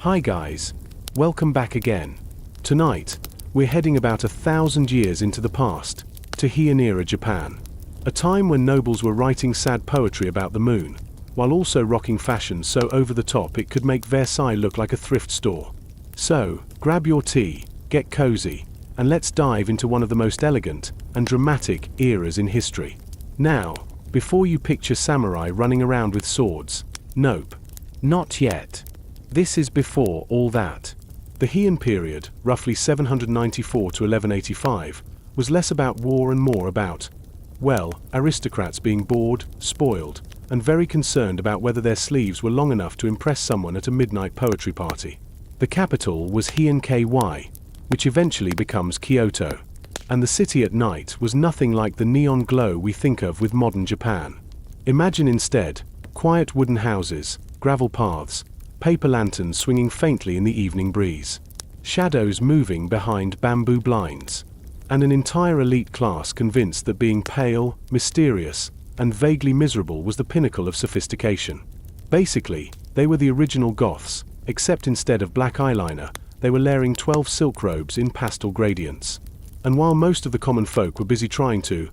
Hi guys, welcome back again. Tonight, we're heading about 1,000 years into the past, to Heian-era Japan. A time when nobles were writing sad poetry about the moon, while also rocking fashion so over the top it could make Versailles look like a thrift store. So, grab your tea, get cozy, and let's dive into one of the most elegant and dramatic eras in history. Now, before you picture samurai running around with swords, nope, not yet. This is before all that. The Heian period, roughly 794 to 1185, was less about war and more about, well, aristocrats being bored, spoiled, and very concerned about whether their sleeves were long enough to impress someone at a midnight poetry party. The capital was Heian-ky, which eventually becomes Kyoto, and the city at night was nothing like the neon glow we think of with modern Japan. Imagine instead, quiet wooden houses, gravel paths, paper lanterns swinging faintly in the evening breeze, shadows moving behind bamboo blinds, and an entire elite class convinced that being pale, mysterious, and vaguely miserable was the pinnacle of sophistication. Basically, they were the original Goths, except instead of black eyeliner, they were layering 12 silk robes in pastel gradients. And while most of the common folk were busy trying to,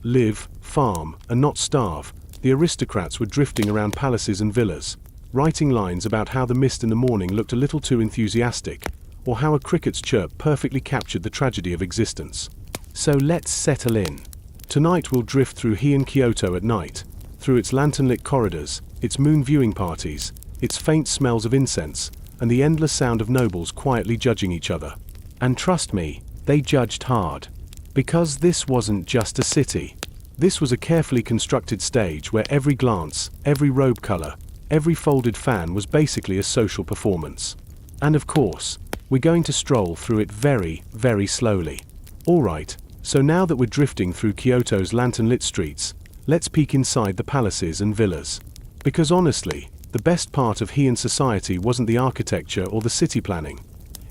live, farm, and not starve, the aristocrats were drifting around palaces and villas, writing lines about how the mist in the morning looked a little too enthusiastic, or how a cricket's chirp perfectly captured the tragedy of existence. So let's settle in. Tonight we'll drift through Heian Kyoto at night, through its lantern-lit corridors, its moon viewing parties, its faint smells of incense, and the endless sound of nobles quietly judging each other. And trust me, they judged hard. Because this wasn't just a city. This was a carefully constructed stage where every glance, every robe color, every folded fan was basically a social performance. And of course, we're going to stroll through it very, very slowly. Alright, so now that we're drifting through Kyoto's lantern-lit streets, let's peek inside the palaces and villas. Because honestly, the best part of Heian society wasn't the architecture or the city planning.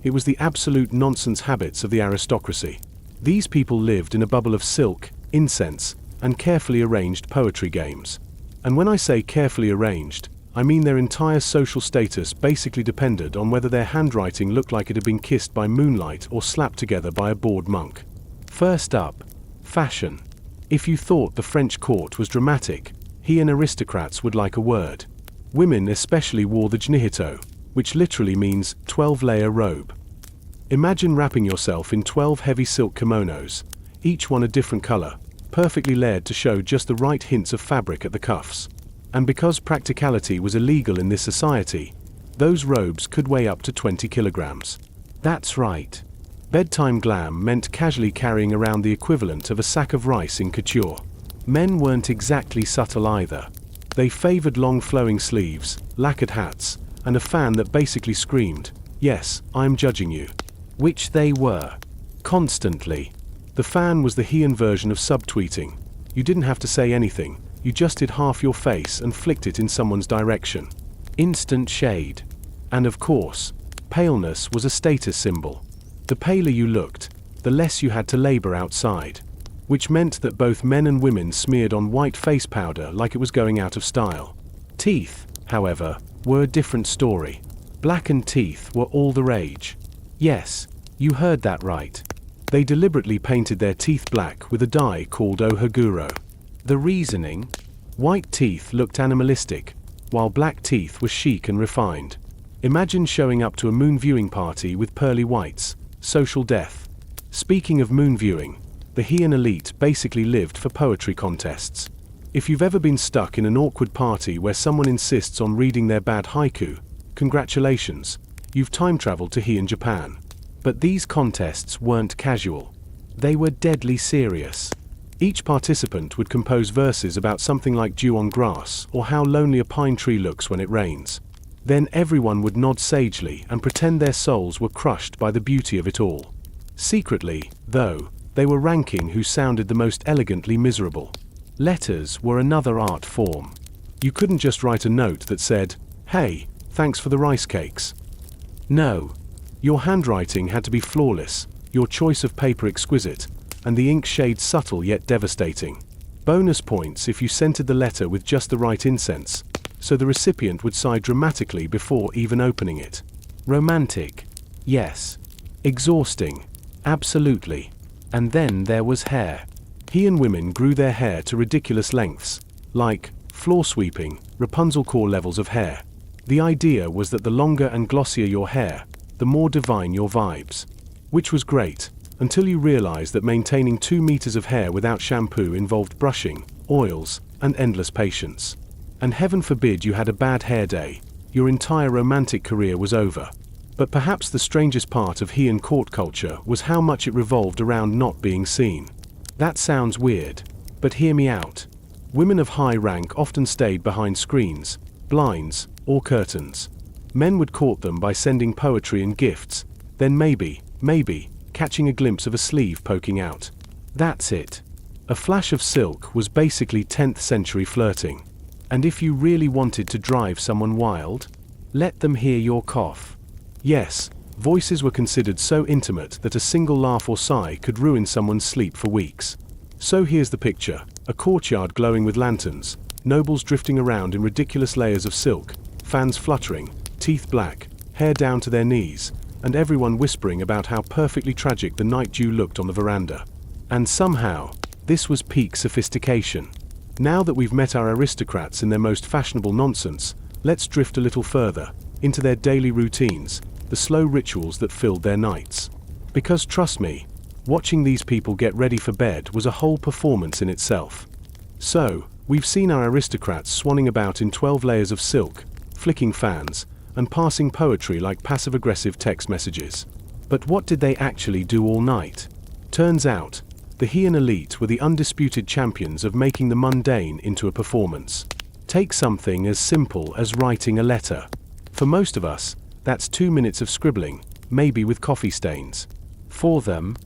It was the absolute nonsense habits of the aristocracy. These people lived in a bubble of silk, incense, and carefully arranged poetry games. And when I say carefully arranged, I mean their entire social status basically depended on whether their handwriting looked like it had been kissed by moonlight or slapped together by a bored monk. First up, fashion. If you thought the French court was dramatic, Heian aristocrats would like a word. Women especially wore the jnihito, which literally means 12-layer robe. Imagine wrapping yourself in 12 heavy silk kimonos, each one a different color, perfectly layered to show just the right hints of fabric at the cuffs. And because practicality was illegal in this society, those robes could weigh up to 20 kilograms. That's right. Bedtime glam meant casually carrying around the equivalent of a sack of rice in couture. Men weren't exactly subtle either. They favored long flowing sleeves, lacquered hats, and a fan that basically screamed, "Yes, I'm judging you." Which they were. Constantly. The fan was the Heian version of subtweeting. You didn't have to say anything. You just hid half your face and flicked it in someone's direction. Instant shade. And of course, paleness was a status symbol. The paler you looked, the less you had to labor outside. Which meant that both men and women smeared on white face powder like it was going out of style. Teeth, however, were a different story. Blackened teeth were all the rage. Yes, you heard that right. They deliberately painted their teeth black with a dye called ohaguro. The reasoning? White teeth looked animalistic, while black teeth were chic and refined. Imagine showing up to a moon viewing party with pearly whites. Social death. Speaking of moon viewing, the Heian elite basically lived for poetry contests. If you've ever been stuck in an awkward party where someone insists on reading their bad haiku, congratulations, you've time-traveled to Heian Japan. But these contests weren't casual. They were deadly serious. Each participant would compose verses about something like dew on grass or how lonely a pine tree looks when it rains. Then everyone would nod sagely and pretend their souls were crushed by the beauty of it all. Secretly, though, they were ranking who sounded the most elegantly miserable. Letters were another art form. You couldn't just write a note that said, "Hey, thanks for the rice cakes." No. Your handwriting had to be flawless, your choice of paper exquisite, and the ink shade subtle yet devastating. Bonus points if you scented the letter with just the right incense, so the recipient would sigh dramatically before even opening it. Romantic. Yes. Exhausting. Absolutely. And then there was hair. Heian women grew their hair to ridiculous lengths, like floor sweeping, Rapunzel core levels of hair. The idea was that the longer and glossier your hair, the more divine your vibes. Which was great, until you realized that maintaining 2 meters of hair without shampoo involved brushing, oils, and endless patience. And heaven forbid you had a bad hair day, your entire romantic career was over. But perhaps the strangest part of Heian court culture was how much it revolved around not being seen. That sounds weird, but hear me out. Women of high rank often stayed behind screens, blinds, or curtains. Men would court them by sending poetry and gifts, then maybe, catching a glimpse of a sleeve poking out. That's it. A flash of silk was basically 10th century flirting. And if you really wanted to drive someone wild, let them hear your cough. Yes, voices were considered so intimate that a single laugh or sigh could ruin someone's sleep for weeks. So here's the picture, a courtyard glowing with lanterns, nobles drifting around in ridiculous layers of silk, fans fluttering, teeth black, hair down to their knees, and everyone whispering about how perfectly tragic the night dew looked on the veranda. And somehow, this was peak sophistication. Now that we've met our aristocrats in their most fashionable nonsense, let's drift a little further, into their daily routines, the slow rituals that filled their nights. Because trust me, watching these people get ready for bed was a whole performance in itself. So, we've seen our aristocrats swanning about in 12 layers of silk, flicking fans, and passing poetry like passive-aggressive text messages. But what did they actually do all night? Turns out, the Heian elite were the undisputed champions of making the mundane into a performance. Take something as simple as writing a letter. For most of us, that's 2 minutes of scribbling, maybe with coffee stains. For them,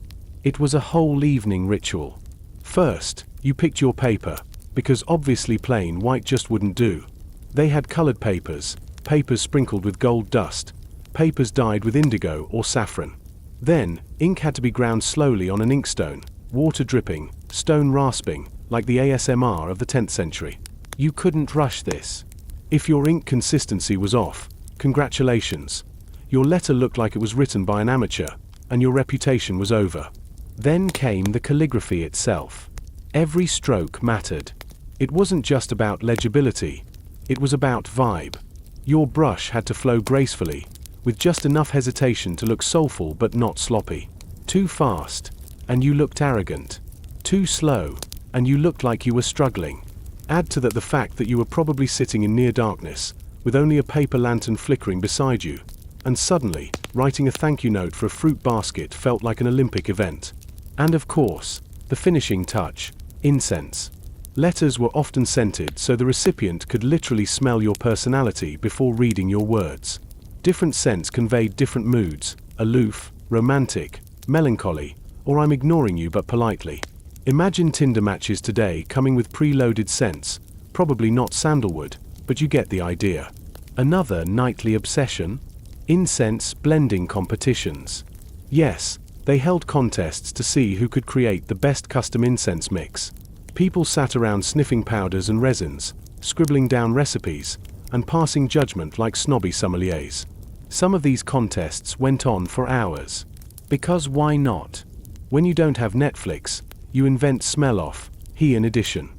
it was a whole evening ritual. First, you picked your paper, because obviously plain white just wouldn't do. They had colored papers, papers sprinkled with gold dust, papers dyed with indigo or saffron. Then, ink had to be ground slowly on an inkstone, water dripping, stone rasping, like the ASMR of the 10th century. You couldn't rush this. If your ink consistency was off, congratulations. Your letter looked like it was written by an amateur, and your reputation was over. Then came the calligraphy itself. Every stroke mattered. It wasn't just about legibility, it was about vibe. Your brush had to flow gracefully, with just enough hesitation to look soulful but not sloppy. Too fast, and you looked arrogant. Too slow, and you looked like you were struggling. Add to that the fact that you were probably sitting in near darkness, with only a paper lantern flickering beside you, and suddenly, writing a thank you note for a fruit basket felt like an Olympic event. And of course, the finishing touch, incense. Letters were often scented so the recipient could literally smell your personality before reading your words. Different scents conveyed different moods, aloof, romantic, melancholy, or I'm ignoring you but politely. Imagine Tinder matches today coming with preloaded scents, probably not sandalwood, but you get the idea. Another nightly obsession? Incense blending competitions. Yes, they held contests to see who could create the best custom incense mix. People sat around sniffing powders and resins, scribbling down recipes, and passing judgment like snobby sommeliers. Some of these contests went on for hours. Because why not? When you don't have Netflix, you invent smell-off, Heian edition.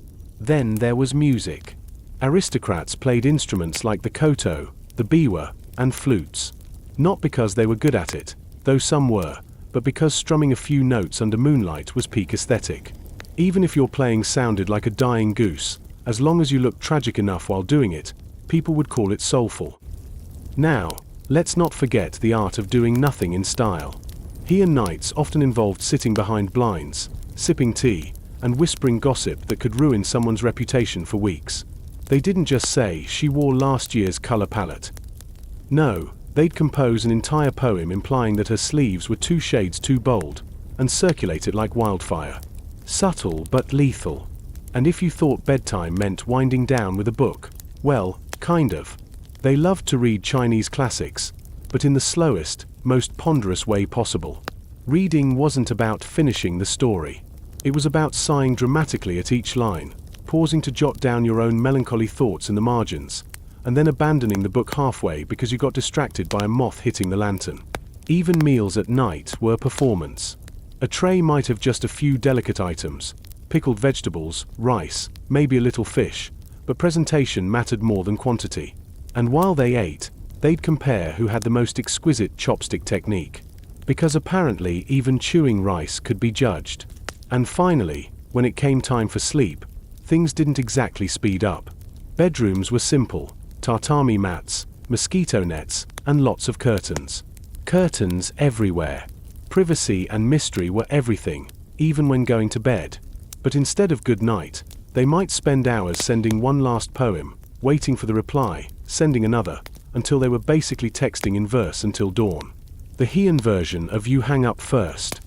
Then there was music. Aristocrats played instruments like the koto, the biwa, and flutes. Not because they were good at it, though some were, but because strumming a few notes under moonlight was peak aesthetic. Even if your playing sounded like a dying goose, as long as you looked tragic enough while doing it, people would call it soulful. Now, let's not forget the art of doing nothing in style. Heian nights often involved sitting behind blinds, sipping tea, and whispering gossip that could ruin someone's reputation for weeks. They didn't just say she wore last year's color palette. No, they'd compose an entire poem implying that her sleeves were 2 shades too bold, and circulate it like wildfire. Subtle but lethal. And if you thought bedtime meant winding down with a book, well, kind of. They loved to read Chinese classics, but in the slowest, most ponderous way possible. Reading wasn't about finishing the story. It was about sighing dramatically at each line, pausing to jot down your own melancholy thoughts in the margins, and then abandoning the book halfway because you got distracted by a moth hitting the lantern. Even meals at night were a performance. A tray might have just a few delicate items, pickled vegetables, rice, maybe a little fish, but presentation mattered more than quantity. And while they ate, they'd compare who had the most exquisite chopstick technique. Because apparently even chewing rice could be judged. And finally, when it came time for sleep, things didn't exactly speed up. Bedrooms were simple: tatami mats, mosquito nets, and lots of curtains. Curtains everywhere. Privacy and mystery were everything, even when going to bed. But instead of good night, they might spend hours sending one last poem, waiting for the reply, sending another, until they were basically texting in verse until dawn. The Heian version of "you hang up first."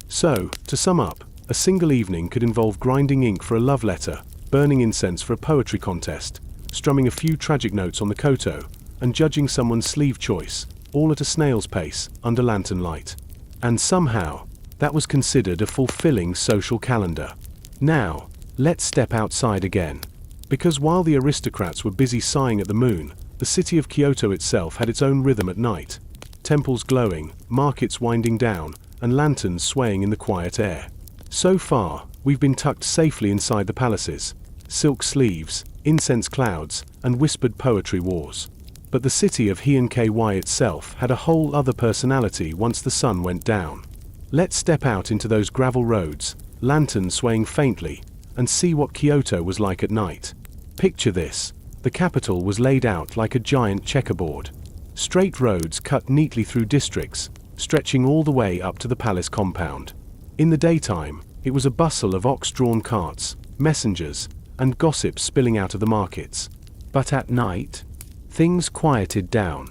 So, to sum up, a single evening could involve grinding ink for a love letter, burning incense for a poetry contest, strumming a few tragic notes on the koto, and judging someone's sleeve choice, all at a snail's pace, under lantern light. And somehow, that was considered a fulfilling social calendar. Now, let's step outside again. Because while the aristocrats were busy sighing at the moon, the city of Kyoto itself had its own rhythm at night. Temples glowing, markets winding down, and lanterns swaying in the quiet air. So far, we've been tucked safely inside the palaces. Silk sleeves, incense clouds, and whispered poetry wars. But the city of Heian itself had a whole other personality once the sun went down. Let's step out into those gravel roads, lanterns swaying faintly, and see what Kyoto was like at night. Picture this: the capital was laid out like a giant checkerboard. Straight roads cut neatly through districts, stretching all the way up to the palace compound. In the daytime, it was a bustle of ox-drawn carts, messengers, and gossip spilling out of the markets. But at night, things quieted down.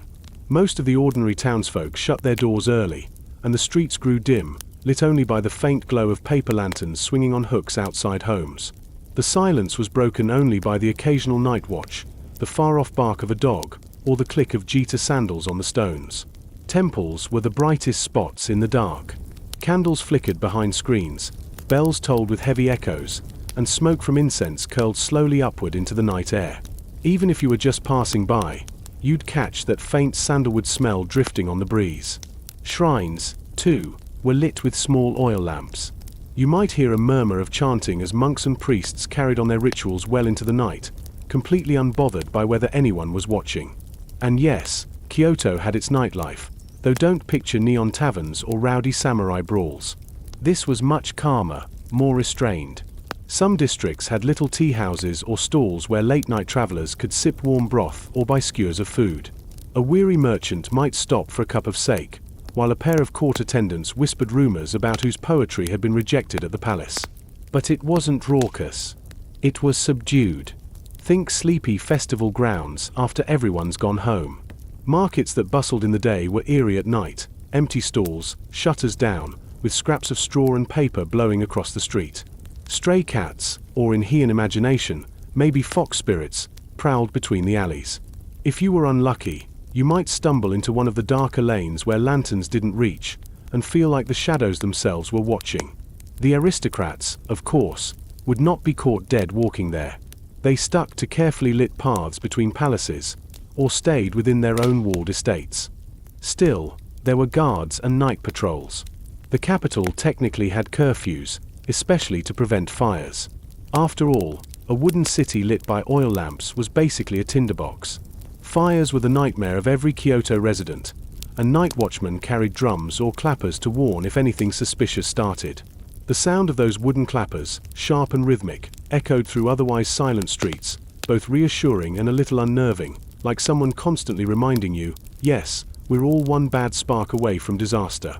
Most of the ordinary townsfolk shut their doors early, and the streets grew dim, lit only by the faint glow of paper lanterns swinging on hooks outside homes. The silence was broken only by the occasional night watch, the far-off bark of a dog, or the click of Jita sandals on the stones. Temples were the brightest spots in the dark. Candles flickered behind screens, bells tolled with heavy echoes, and smoke from incense curled slowly upward into the night air. Even if you were just passing by, you'd catch that faint sandalwood smell drifting on the breeze. Shrines, too, were lit with small oil lamps. You might hear a murmur of chanting as monks and priests carried on their rituals well into the night, completely unbothered by whether anyone was watching. And yes, Kyoto had its nightlife, though don't picture neon taverns or rowdy samurai brawls. This was much calmer, more restrained. Some districts had little tea houses or stalls where late-night travelers could sip warm broth or buy skewers of food. A weary merchant might stop for a cup of sake, while a pair of court attendants whispered rumors about whose poetry had been rejected at the palace. But it wasn't raucous. It was subdued. Think sleepy festival grounds after everyone's gone home. Markets that bustled in the day were eerie at night, empty stalls, shutters down, with scraps of straw and paper blowing across the street. Stray cats, or in Heian imagination, maybe fox spirits, prowled between the alleys. If you were unlucky, you might stumble into one of the darker lanes where lanterns didn't reach, and feel like the shadows themselves were watching. The aristocrats, of course, would not be caught dead walking there. They stuck to carefully lit paths between palaces, or stayed within their own walled estates. Still, there were guards and night patrols. The capital technically had curfews, especially to prevent fires. After all, a wooden city lit by oil lamps was basically a tinderbox. Fires were the nightmare of every Kyoto resident, and night watchmen carried drums or clappers to warn if anything suspicious started. The sound of those wooden clappers, sharp and rhythmic, echoed through otherwise silent streets, both reassuring and a little unnerving, like someone constantly reminding you, yes, we're all one bad spark away from disaster.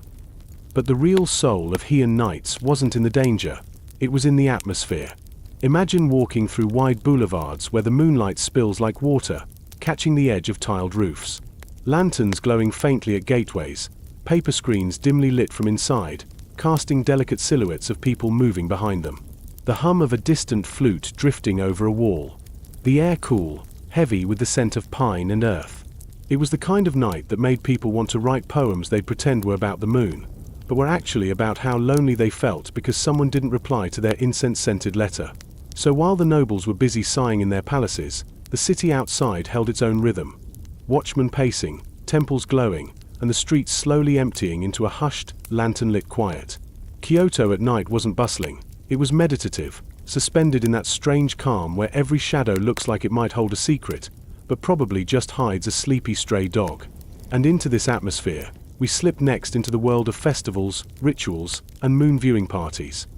But the real soul of Heian nights wasn't in the danger, it was in the atmosphere. Imagine walking through wide boulevards where the moonlight spills like water, catching the edge of tiled roofs. Lanterns glowing faintly at gateways, paper screens dimly lit from inside, casting delicate silhouettes of people moving behind them. The hum of a distant flute drifting over a wall. The air cool, heavy with the scent of pine and earth. It was the kind of night that made people want to write poems they'd pretend were about the moon, but were actually about how lonely they felt because someone didn't reply to their incense-scented letter. So while the nobles were busy sighing in their palaces, The city outside held its own rhythm. Watchmen pacing, temples glowing, and the streets slowly emptying into a hushed, lantern-lit quiet. Kyoto at night wasn't bustling. It was meditative, suspended in that strange calm where every shadow looks like it might hold a secret, but probably just hides a sleepy stray dog. And into this atmosphere, we slip next into the world of festivals, rituals, and moon viewing parties.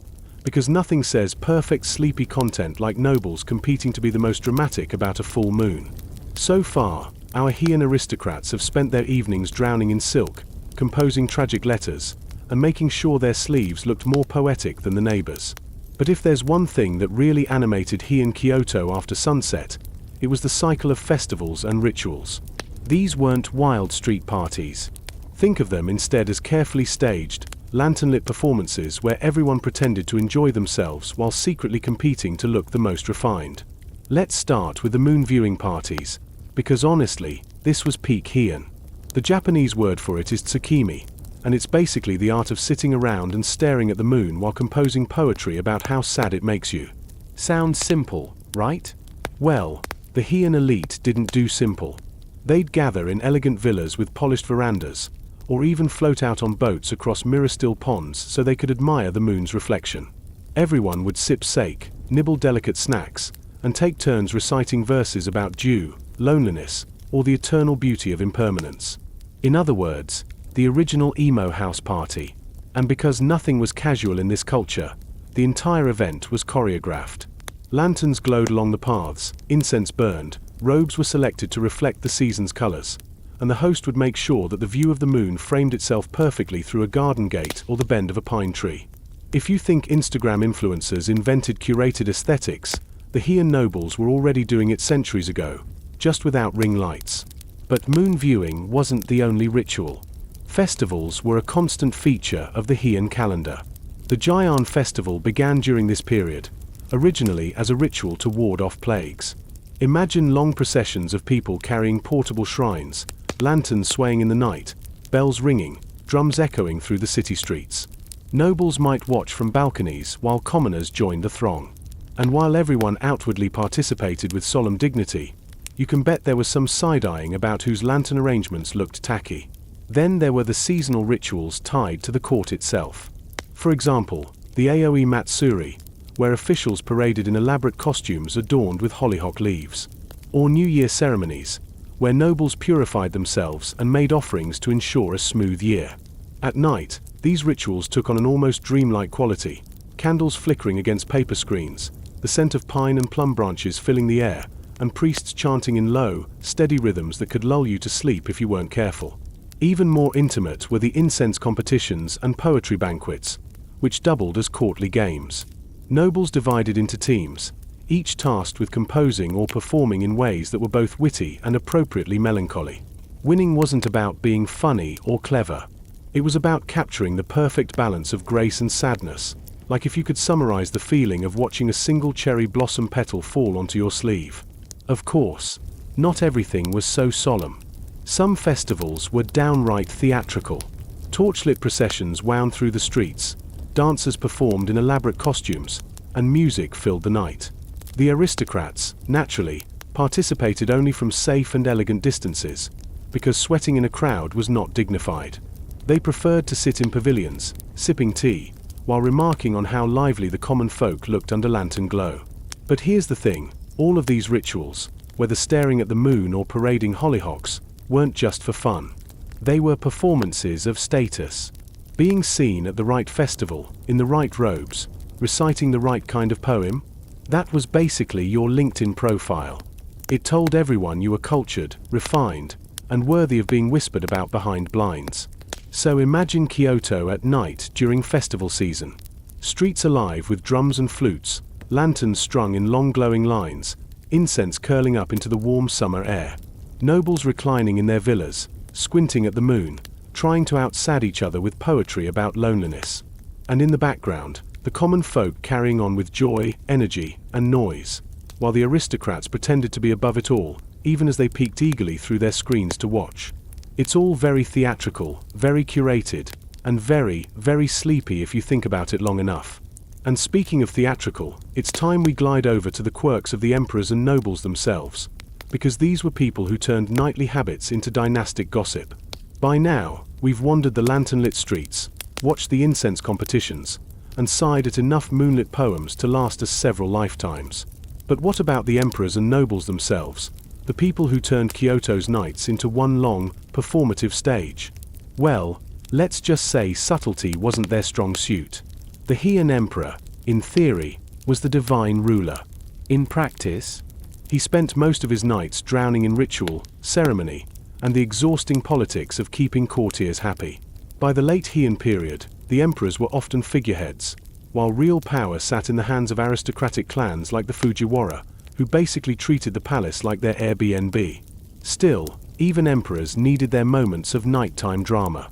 Because nothing says perfect sleepy content like nobles competing to be the most dramatic about a full moon. So far, our Heian aristocrats have spent their evenings drowning in silk, composing tragic letters, and making sure their sleeves looked more poetic than the neighbors. But if there's one thing that really animated Heian Kyoto after sunset, it was the cycle of festivals and rituals. These weren't wild street parties. Think of them instead as carefully staged, lantern-lit performances where everyone pretended to enjoy themselves while secretly competing to look the most refined. Let's start with the moon viewing parties, because honestly, this was peak Heian. The Japanese word for it is tsukimi, and it's basically the art of sitting around and staring at the moon while composing poetry about how sad it makes you. Sounds simple, right? Well, the Heian elite didn't do simple. They'd gather in elegant villas with polished verandas, or even float out on boats across mirror-still ponds so they could admire the moon's reflection. Everyone would sip sake, nibble delicate snacks, and take turns reciting verses about dew, loneliness, or the eternal beauty of impermanence. In other words, the original emo house party. And because nothing was casual in this culture, the entire event was choreographed. Lanterns glowed along the paths, incense burned, robes were selected to reflect the season's colors, and the host would make sure that the view of the moon framed itself perfectly through a garden gate or the bend of a pine tree. If you think Instagram influencers invented curated aesthetics, the Heian nobles were already doing it centuries ago, just without ring lights. But moon viewing wasn't the only ritual. Festivals were a constant feature of the Heian calendar. The Heian festival began during this period, originally as a ritual to ward off plagues. Imagine long processions of people carrying portable shrines, lanterns swaying in the night, bells ringing, drums echoing through the city streets. Nobles might watch from balconies while commoners joined the throng. And while everyone outwardly participated with solemn dignity, you can bet there was some side-eyeing about whose lantern arrangements looked tacky. Then there were the seasonal rituals tied to the court itself. For example, the Aoi Matsuri, where officials paraded in elaborate costumes adorned with hollyhock leaves. Or New Year ceremonies, where nobles purified themselves and made offerings to ensure a smooth year. At night, these rituals took on an almost dreamlike quality, candles flickering against paper screens, the scent of pine and plum branches filling the air, and priests chanting in low, steady rhythms that could lull you to sleep if you weren't careful. Even more intimate were the incense competitions and poetry banquets, which doubled as courtly games. Nobles divided into teams, each tasked with composing or performing in ways that were both witty and appropriately melancholy. Winning wasn't about being funny or clever. It was about capturing the perfect balance of grace and sadness, like if you could summarize the feeling of watching a single cherry blossom petal fall onto your sleeve. Of course, not everything was so solemn. Some festivals were downright theatrical. Torchlit processions wound through the streets, dancers performed in elaborate costumes, and music filled the night. The aristocrats, naturally, participated only from safe and elegant distances, because sweating in a crowd was not dignified. They preferred to sit in pavilions, sipping tea, while remarking on how lively the common folk looked under lantern glow. But here's the thing, all of these rituals, whether staring at the moon or parading hollyhocks, weren't just for fun. They were performances of status. Being seen at the right festival, in the right robes, reciting the right kind of poem, that was basically your LinkedIn profile. It told everyone you were cultured, refined, and worthy of being whispered about behind blinds. So imagine Kyoto at night during festival season. Streets alive with drums and flutes, lanterns strung in long glowing lines, incense curling up into the warm summer air. Nobles reclining in their villas, squinting at the moon, trying to outsad each other with poetry about loneliness. And in the background, the common folk carrying on with joy, energy, and noise, while the aristocrats pretended to be above it all, even as they peeked eagerly through their screens to watch. It's all very theatrical, very curated, and very, very sleepy if you think about it long enough. And speaking of theatrical, it's time we glide over to the quirks of the emperors and nobles themselves, because these were people who turned nightly habits into dynastic gossip. By now, we've wandered the lantern-lit streets, watched the incense competitions, and sighed at enough moonlit poems to last us several lifetimes. But what about the emperors and nobles themselves, the people who turned Kyoto's nights into one long, performative stage? Well, let's just say subtlety wasn't their strong suit. The Heian emperor, in theory, was the divine ruler. In practice, he spent most of his nights drowning in ritual, ceremony, and the exhausting politics of keeping courtiers happy. By the late Heian period, the emperors were often figureheads, while real power sat in the hands of aristocratic clans like the Fujiwara, who basically treated the palace like their Airbnb. Still, even emperors needed their moments of nighttime drama.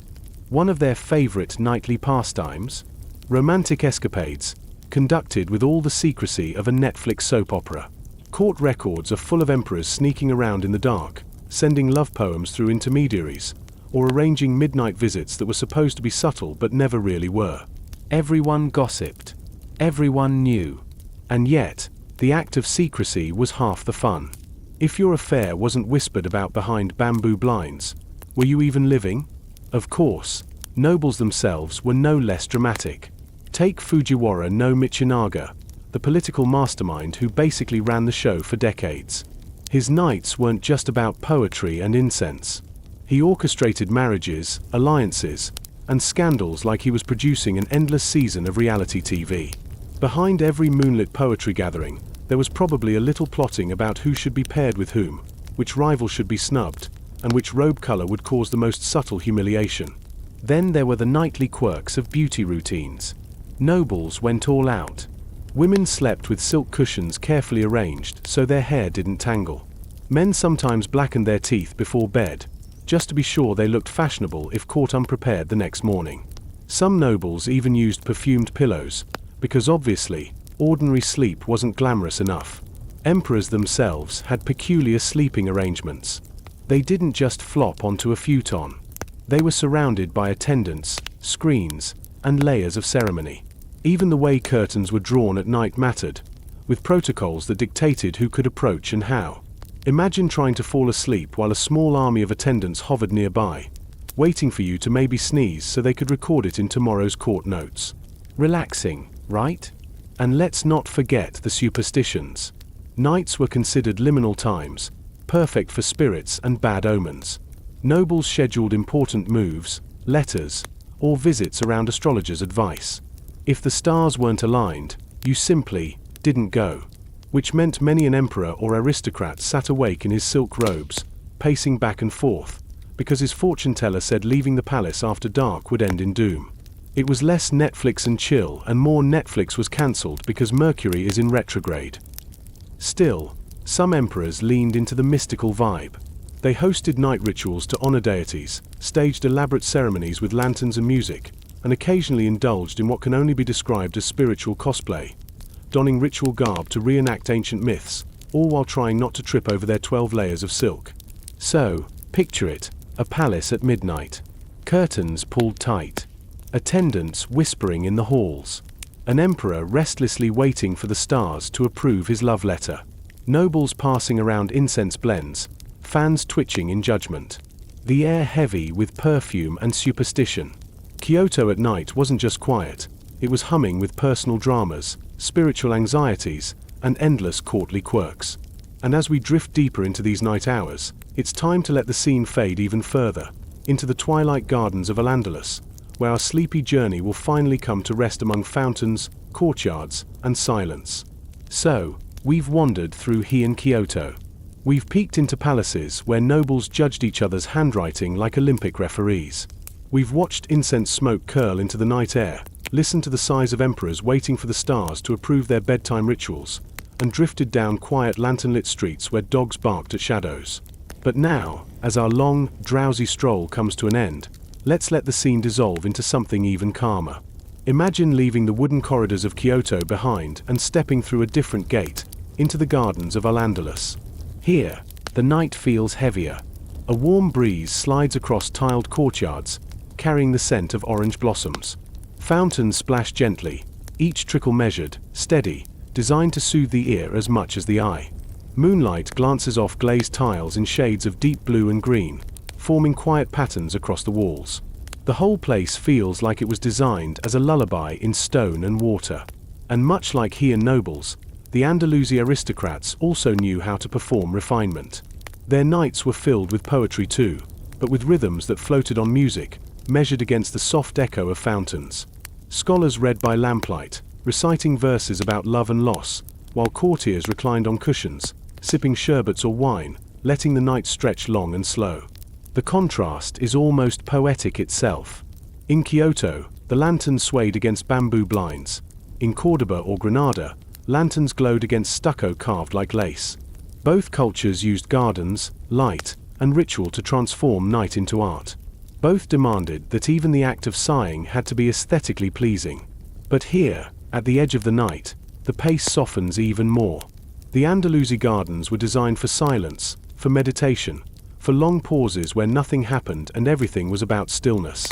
One of their favorite nightly pastimes? Romantic escapades, conducted with all the secrecy of a Netflix soap opera. Court records are full of emperors sneaking around in the dark, sending love poems through intermediaries, or arranging midnight visits that were supposed to be subtle but never really were. Everyone gossiped. Everyone knew. And yet, the act of secrecy was half the fun. If your affair wasn't whispered about behind bamboo blinds, were you even living? Of course, nobles themselves were no less dramatic. Take Fujiwara no Michinaga, the political mastermind who basically ran the show for decades. His nights weren't just about poetry and incense. He orchestrated marriages, alliances, and scandals like he was producing an endless season of reality TV. Behind every moonlit poetry gathering, there was probably a little plotting about who should be paired with whom, which rival should be snubbed, and which robe color would cause the most subtle humiliation. Then there were the nightly quirks of beauty routines. Nobles went all out. Women slept with silk cushions carefully arranged so their hair didn't tangle. Men sometimes blackened their teeth before bed, just to be sure they looked fashionable if caught unprepared the next morning. Some nobles even used perfumed pillows, because obviously, ordinary sleep wasn't glamorous enough. Emperors themselves had peculiar sleeping arrangements. They didn't just flop onto a futon. They were surrounded by attendants, screens, and layers of ceremony. Even the way curtains were drawn at night mattered, with protocols that dictated who could approach and how. Imagine trying to fall asleep while a small army of attendants hovered nearby, waiting for you to maybe sneeze so they could record it in tomorrow's court notes. Relaxing, right? And let's not forget the superstitions. Nights were considered liminal times, perfect for spirits and bad omens. Nobles scheduled important moves, letters, or visits around astrologers' advice. If the stars weren't aligned, you simply didn't go, which meant many an emperor or aristocrat sat awake in his silk robes, pacing back and forth, because his fortune teller said leaving the palace after dark would end in doom. It was less Netflix and chill and more Netflix was cancelled because Mercury is in retrograde. Still, some emperors leaned into the mystical vibe. They hosted night rituals to honor deities, staged elaborate ceremonies with lanterns and music, and occasionally indulged in what can only be described as spiritual cosplay, donning ritual garb to reenact ancient myths, all while trying not to trip over their 12 layers of silk. So, picture it, a palace at midnight. Curtains pulled tight. Attendants whispering in the halls. An emperor restlessly waiting for the stars to approve his love letter. Nobles passing around incense blends, fans twitching in judgment. The air heavy with perfume and superstition. Kyoto at night wasn't just quiet, it was humming with personal dramas, spiritual anxieties, and endless courtly quirks. And as we drift deeper into these night hours, it's time to let the scene fade even further, into the twilight gardens of Al-Andalus, where our sleepy journey will finally come to rest among fountains, courtyards, and silence. So, we've wandered through Heian Kyoto. We've peeked into palaces where nobles judged each other's handwriting like Olympic referees. We've watched incense smoke curl into the night air, listened to the sighs of emperors waiting for the stars to approve their bedtime rituals, and drifted down quiet lantern-lit streets where dogs barked at shadows. But now, as our long, drowsy stroll comes to an end, let's let the scene dissolve into something even calmer. Imagine leaving the wooden corridors of Kyoto behind and stepping through a different gate, into the gardens of Al-Andalus. Here, the night feels heavier. A warm breeze slides across tiled courtyards, carrying the scent of orange blossoms. Fountains splash gently, each trickle measured, steady, designed to soothe the ear as much as the eye. Moonlight glances off glazed tiles in shades of deep blue and green, forming quiet patterns across the walls. The whole place feels like it was designed as a lullaby in stone and water. And much like Heian nobles, the Andalusi aristocrats also knew how to perform refinement. Their nights were filled with poetry too, but with rhythms that floated on music, measured against the soft echo of fountains. Scholars read by lamplight, reciting verses about love and loss, while courtiers reclined on cushions, sipping sherbets or wine, letting the night stretch long and slow. The contrast is almost poetic itself. In Kyoto, the lanterns swayed against bamboo blinds. In Cordoba or Granada, lanterns glowed against stucco carved like lace. Both cultures used gardens, light, and ritual to transform night into art. Both demanded that even the act of sighing had to be aesthetically pleasing. But here, at the edge of the night, the pace softens even more. The Andalusi gardens were designed for silence, for meditation, for long pauses where nothing happened and everything was about stillness.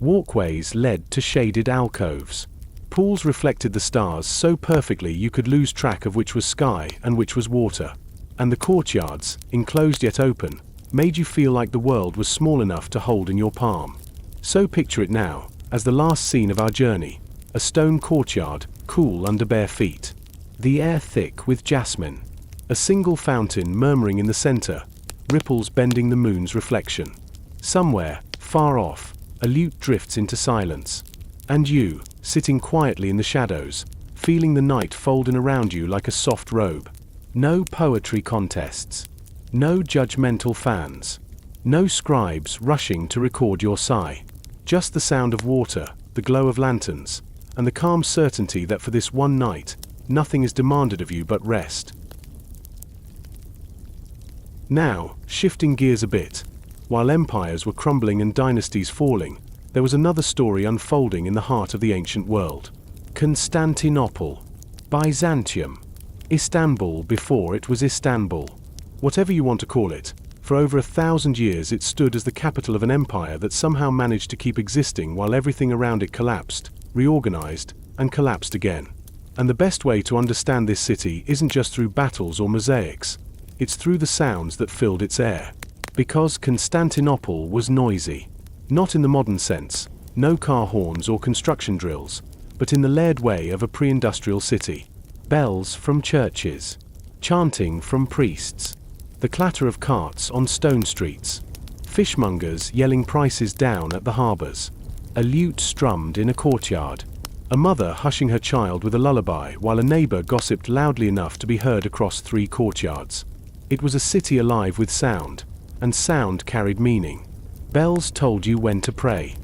Walkways led to shaded alcoves. Pools reflected the stars so perfectly you could lose track of which was sky and which was water. And the courtyards, enclosed yet open, made you feel like the world was small enough to hold in your palm. So picture it now, as the last scene of our journey, a stone courtyard, cool under bare feet. The air thick with jasmine. A single fountain murmuring in the center, ripples bending the moon's reflection. Somewhere, far off, a lute drifts into silence. And you, sitting quietly in the shadows, feeling the night fold in around you like a soft robe. No poetry contests. No judgmental fans. No scribes rushing to record your sigh. Just the sound of water, the glow of lanterns, and the calm certainty that for this one night, nothing is demanded of you but rest. Now, shifting gears a bit, while empires were crumbling and dynasties falling, there was another story unfolding in the heart of the ancient world. Constantinople, Byzantium, Istanbul before it was Istanbul. Whatever you want to call it, for over 1,000 years it stood as the capital of an empire that somehow managed to keep existing while everything around it collapsed, reorganized, and collapsed again. And the best way to understand this city isn't just through battles or mosaics, it's through the sounds that filled its air. Because Constantinople was noisy. Not in the modern sense, no car horns or construction drills, but in the layered way of a pre-industrial city. Bells from churches, chanting from priests, the clatter of carts on stone streets, fishmongers yelling prices down at the harbors, a lute strummed in a courtyard, a mother hushing her child with a lullaby while a neighbor gossiped loudly enough to be heard across 3 courtyards. It was a city alive with sound, and sound carried meaning. Bells told you when to pray.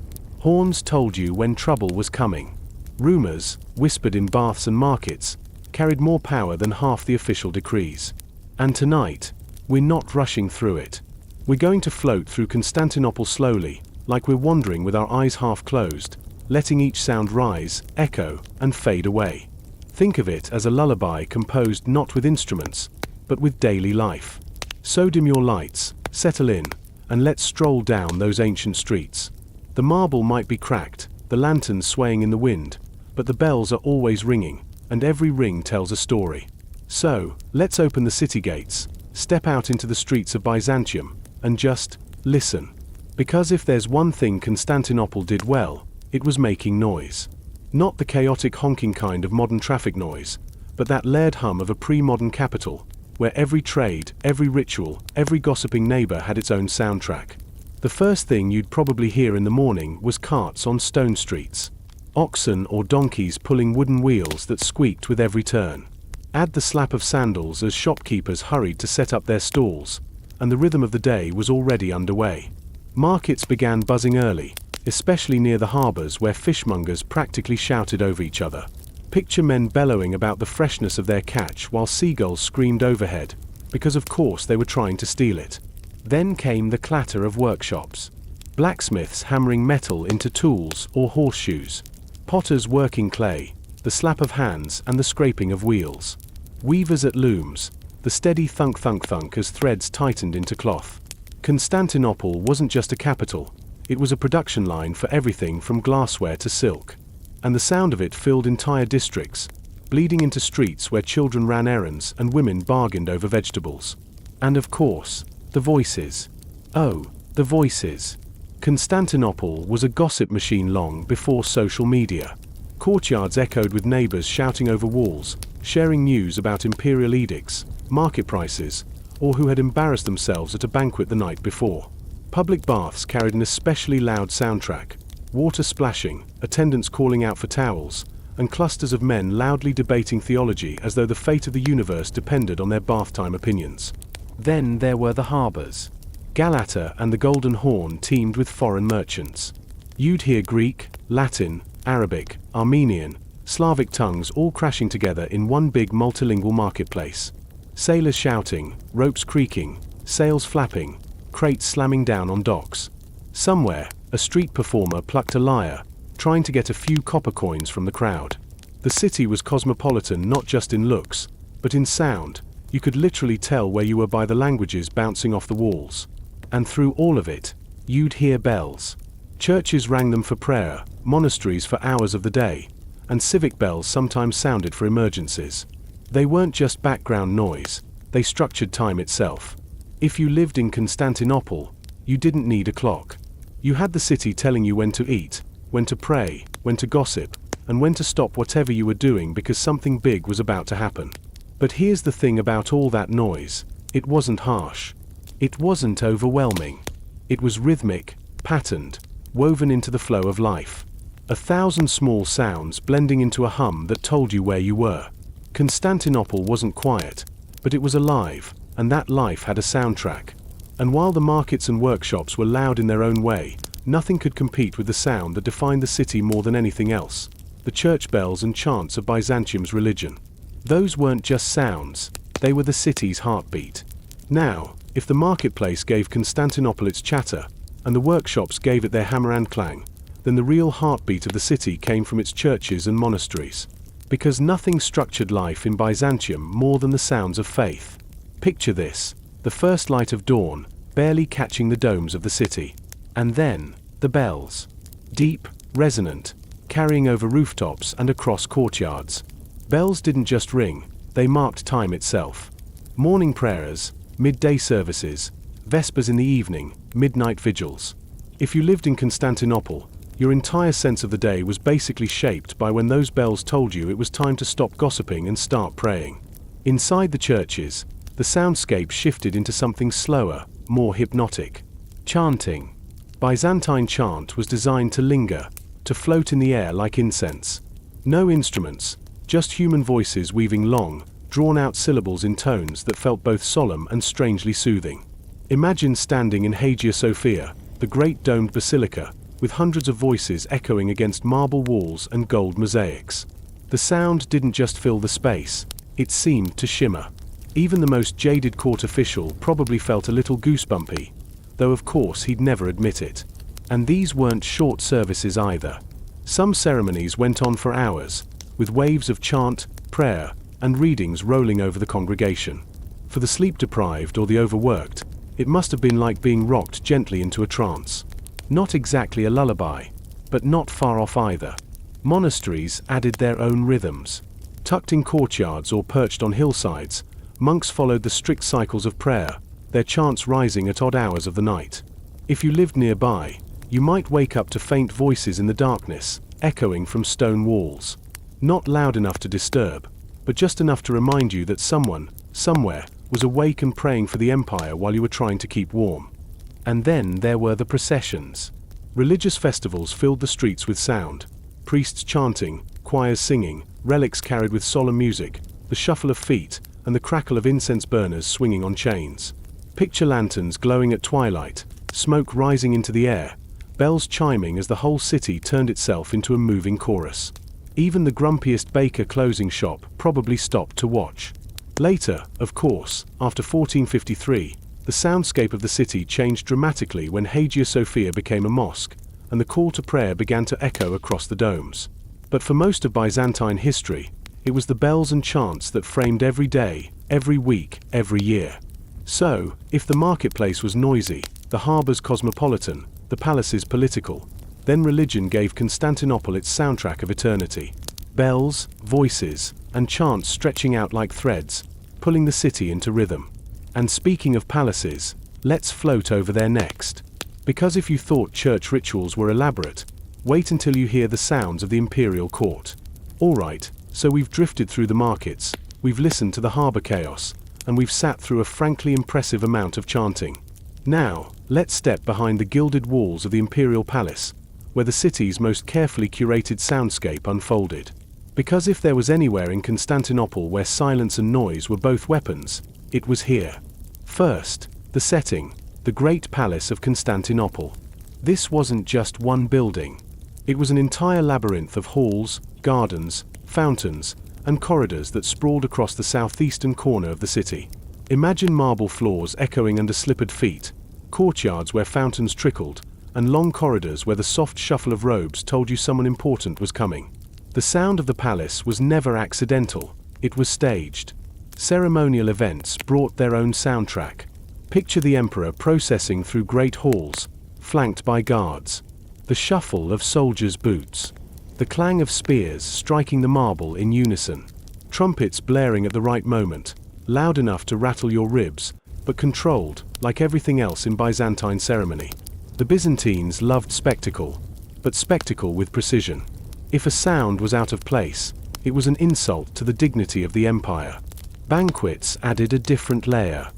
Horns told you when trouble was coming. Rumors, whispered in baths and markets, carried more power than half the official decrees. And tonight, we're not rushing through it. We're going to float through Constantinople slowly, like we're wandering with our eyes half closed, letting each sound rise, echo, and fade away. Think of it as a lullaby composed not with instruments, but with daily life. So dim your lights, settle in, and let's stroll down those ancient streets. The marble might be cracked, the lanterns swaying in the wind, but the bells are always ringing, and every ring tells a story. So, let's open the city gates, step out into the streets of Byzantium, and just listen. Because if there's one thing Constantinople did well, it was making noise. Not the chaotic honking kind of modern traffic noise, but that layered hum of a pre-modern capital, where every trade, every ritual, every gossiping neighbor had its own soundtrack. The first thing you'd probably hear in the morning was carts on stone streets. Oxen or donkeys pulling wooden wheels that squeaked with every turn. Add the slap of sandals as shopkeepers hurried to set up their stalls, and the rhythm of the day was already underway. Markets began buzzing early, especially near the harbors where fishmongers practically shouted over each other. Picture men bellowing about the freshness of their catch while seagulls screamed overhead, because of course they were trying to steal it. Then came the clatter of workshops. Blacksmiths hammering metal into tools or horseshoes. Potters working clay, the slap of hands and the scraping of wheels. Weavers at looms, the steady thunk-thunk-thunk as threads tightened into cloth. Constantinople wasn't just a capital, it was a production line for everything from glassware to silk. And the sound of it filled entire districts. bleeding into streets where children ran errands and women bargained over vegetables. And of course, the voices. Oh, the voices. Constantinople was a gossip machine long before social media. Courtyards echoed with neighbors shouting over walls, sharing news about imperial edicts, market prices, or who had embarrassed themselves at a banquet the night before. Public baths carried an especially loud soundtrack, water splashing, attendants calling out for towels, and clusters of men loudly debating theology as though the fate of the universe depended on their bath time opinions. Then there were the harbors. Galata and the Golden Horn teamed with foreign merchants. You'd hear Greek, Latin, Arabic, Armenian, Slavic tongues all crashing together in one big multilingual marketplace. Sailors shouting, ropes creaking, sails flapping, crates slamming down on docks. Somewhere, a street performer plucked a lyre, trying to get a few copper coins from the crowd. The city was cosmopolitan not just in looks, but in sound. You could literally tell where you were by the languages bouncing off the walls. And through all of it, you'd hear bells. Churches rang them for prayer, monasteries for hours of the day, and civic bells sometimes sounded for emergencies. They weren't just background noise, they structured time itself. If you lived in Constantinople, you didn't need a clock. You had the city telling you when to eat, when to pray, when to gossip, and when to stop whatever you were doing because something big was about to happen. But here's the thing about all that noise, it wasn't harsh. It wasn't overwhelming. It was rhythmic, patterned, woven into the flow of life. 1,000 small sounds blending into a hum that told you where you were. Constantinople wasn't quiet, but it was alive, and that life had a soundtrack. And while the markets and workshops were loud in their own way, nothing could compete with the sound that defined the city more than anything else: the church bells and chants of Byzantium's religion. Those weren't just sounds, they were the city's heartbeat. Now, if the marketplace gave Constantinople its chatter, and the workshops gave it their hammer and clang, then the real heartbeat of the city came from its churches and monasteries. Because nothing structured life in Byzantium more than the sounds of faith. Picture this: the first light of dawn, barely catching the domes of the city. And then, the bells. Deep, resonant, carrying over rooftops and across courtyards. Bells didn't just ring, they marked time itself. Morning prayers, midday services, vespers in the evening, midnight vigils. If you lived in Constantinople, your entire sense of the day was basically shaped by when those bells told you it was time to stop gossiping and start praying. Inside the churches, the soundscape shifted into something slower, more hypnotic. Chanting. Byzantine chant was designed to linger, to float in the air like incense. No instruments, just human voices weaving long, drawn-out syllables in tones that felt both solemn and strangely soothing. Imagine standing in Hagia Sophia, the great domed basilica, with hundreds of voices echoing against marble walls and gold mosaics. The sound didn't just fill the space, it seemed to shimmer. Even the most jaded court official probably felt a little goosebumpy, though of course he'd never admit it. And these weren't short services either. Some ceremonies went on for hours, with waves of chant, prayer, and readings rolling over the congregation. For the sleep-deprived or the overworked, it must have been like being rocked gently into a trance. Not exactly a lullaby, but not far off either. Monasteries added their own rhythms. Tucked in courtyards or perched on hillsides, monks followed the strict cycles of prayer, their chants rising at odd hours of the night. If you lived nearby, you might wake up to faint voices in the darkness, echoing from stone walls. Not loud enough to disturb, but just enough to remind you that someone, somewhere, was awake and praying for the empire while you were trying to keep warm. And then there were the processions. Religious festivals filled the streets with sound. Priests chanting, choirs singing, relics carried with solemn music, the shuffle of feet, and the crackle of incense burners swinging on chains. Picture lanterns glowing at twilight, smoke rising into the air, bells chiming as the whole city turned itself into a moving chorus. Even the grumpiest baker closing shop probably stopped to watch. Later, of course, after 1453, the soundscape of the city changed dramatically when Hagia Sophia became a mosque, and the call to prayer began to echo across the domes. But for most of Byzantine history, it was the bells and chants that framed every day, every week, every year. So, if the marketplace was noisy, the harbors cosmopolitan, the palaces political, then religion gave Constantinople its soundtrack of eternity. Bells, voices, and chants stretching out like threads, pulling the city into rhythm. And speaking of palaces, let's float over there next. Because if you thought church rituals were elaborate, wait until you hear the sounds of the imperial court. Alright, so we've drifted through the markets, we've listened to the harbor chaos, and we've sat through a frankly impressive amount of chanting. Now, let's step behind the gilded walls of the imperial palace, where the city's most carefully curated soundscape unfolded. Because if there was anywhere in Constantinople where silence and noise were both weapons, it was here. First, the setting, the Great Palace of Constantinople. This wasn't just one building. It was an entire labyrinth of halls, gardens, fountains, and corridors that sprawled across the southeastern corner of the city. Imagine marble floors echoing under slippered feet, courtyards where fountains trickled, and long corridors where the soft shuffle of robes told you someone important was coming. The sound of the palace was never accidental, it was staged. Ceremonial events brought their own soundtrack. Picture the emperor processing through great halls, flanked by guards. The shuffle of soldiers' boots. The clang of spears striking the marble in unison. Trumpets blaring at the right moment, loud enough to rattle your ribs, but controlled, like everything else in Byzantine ceremony. The Byzantines loved spectacle, but spectacle with precision. If a sound was out of place, it was an insult to the dignity of the empire. Banquets added a different layer.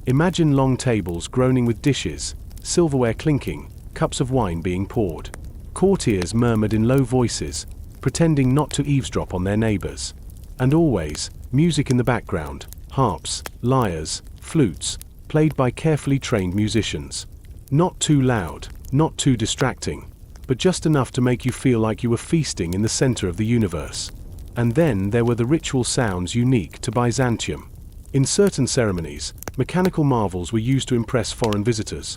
Imagine long tables groaning with dishes, silverware clinking, cups of wine being poured. Courtiers murmured in low voices, pretending not to eavesdrop on their neighbors. And always, music in the background, harps, lyres, flutes, played by carefully trained musicians. Not too loud, not too distracting, but just enough to make you feel like you were feasting in the center of the universe. And then there were the ritual sounds unique to Byzantium. In certain ceremonies, mechanical marvels were used to impress foreign visitors.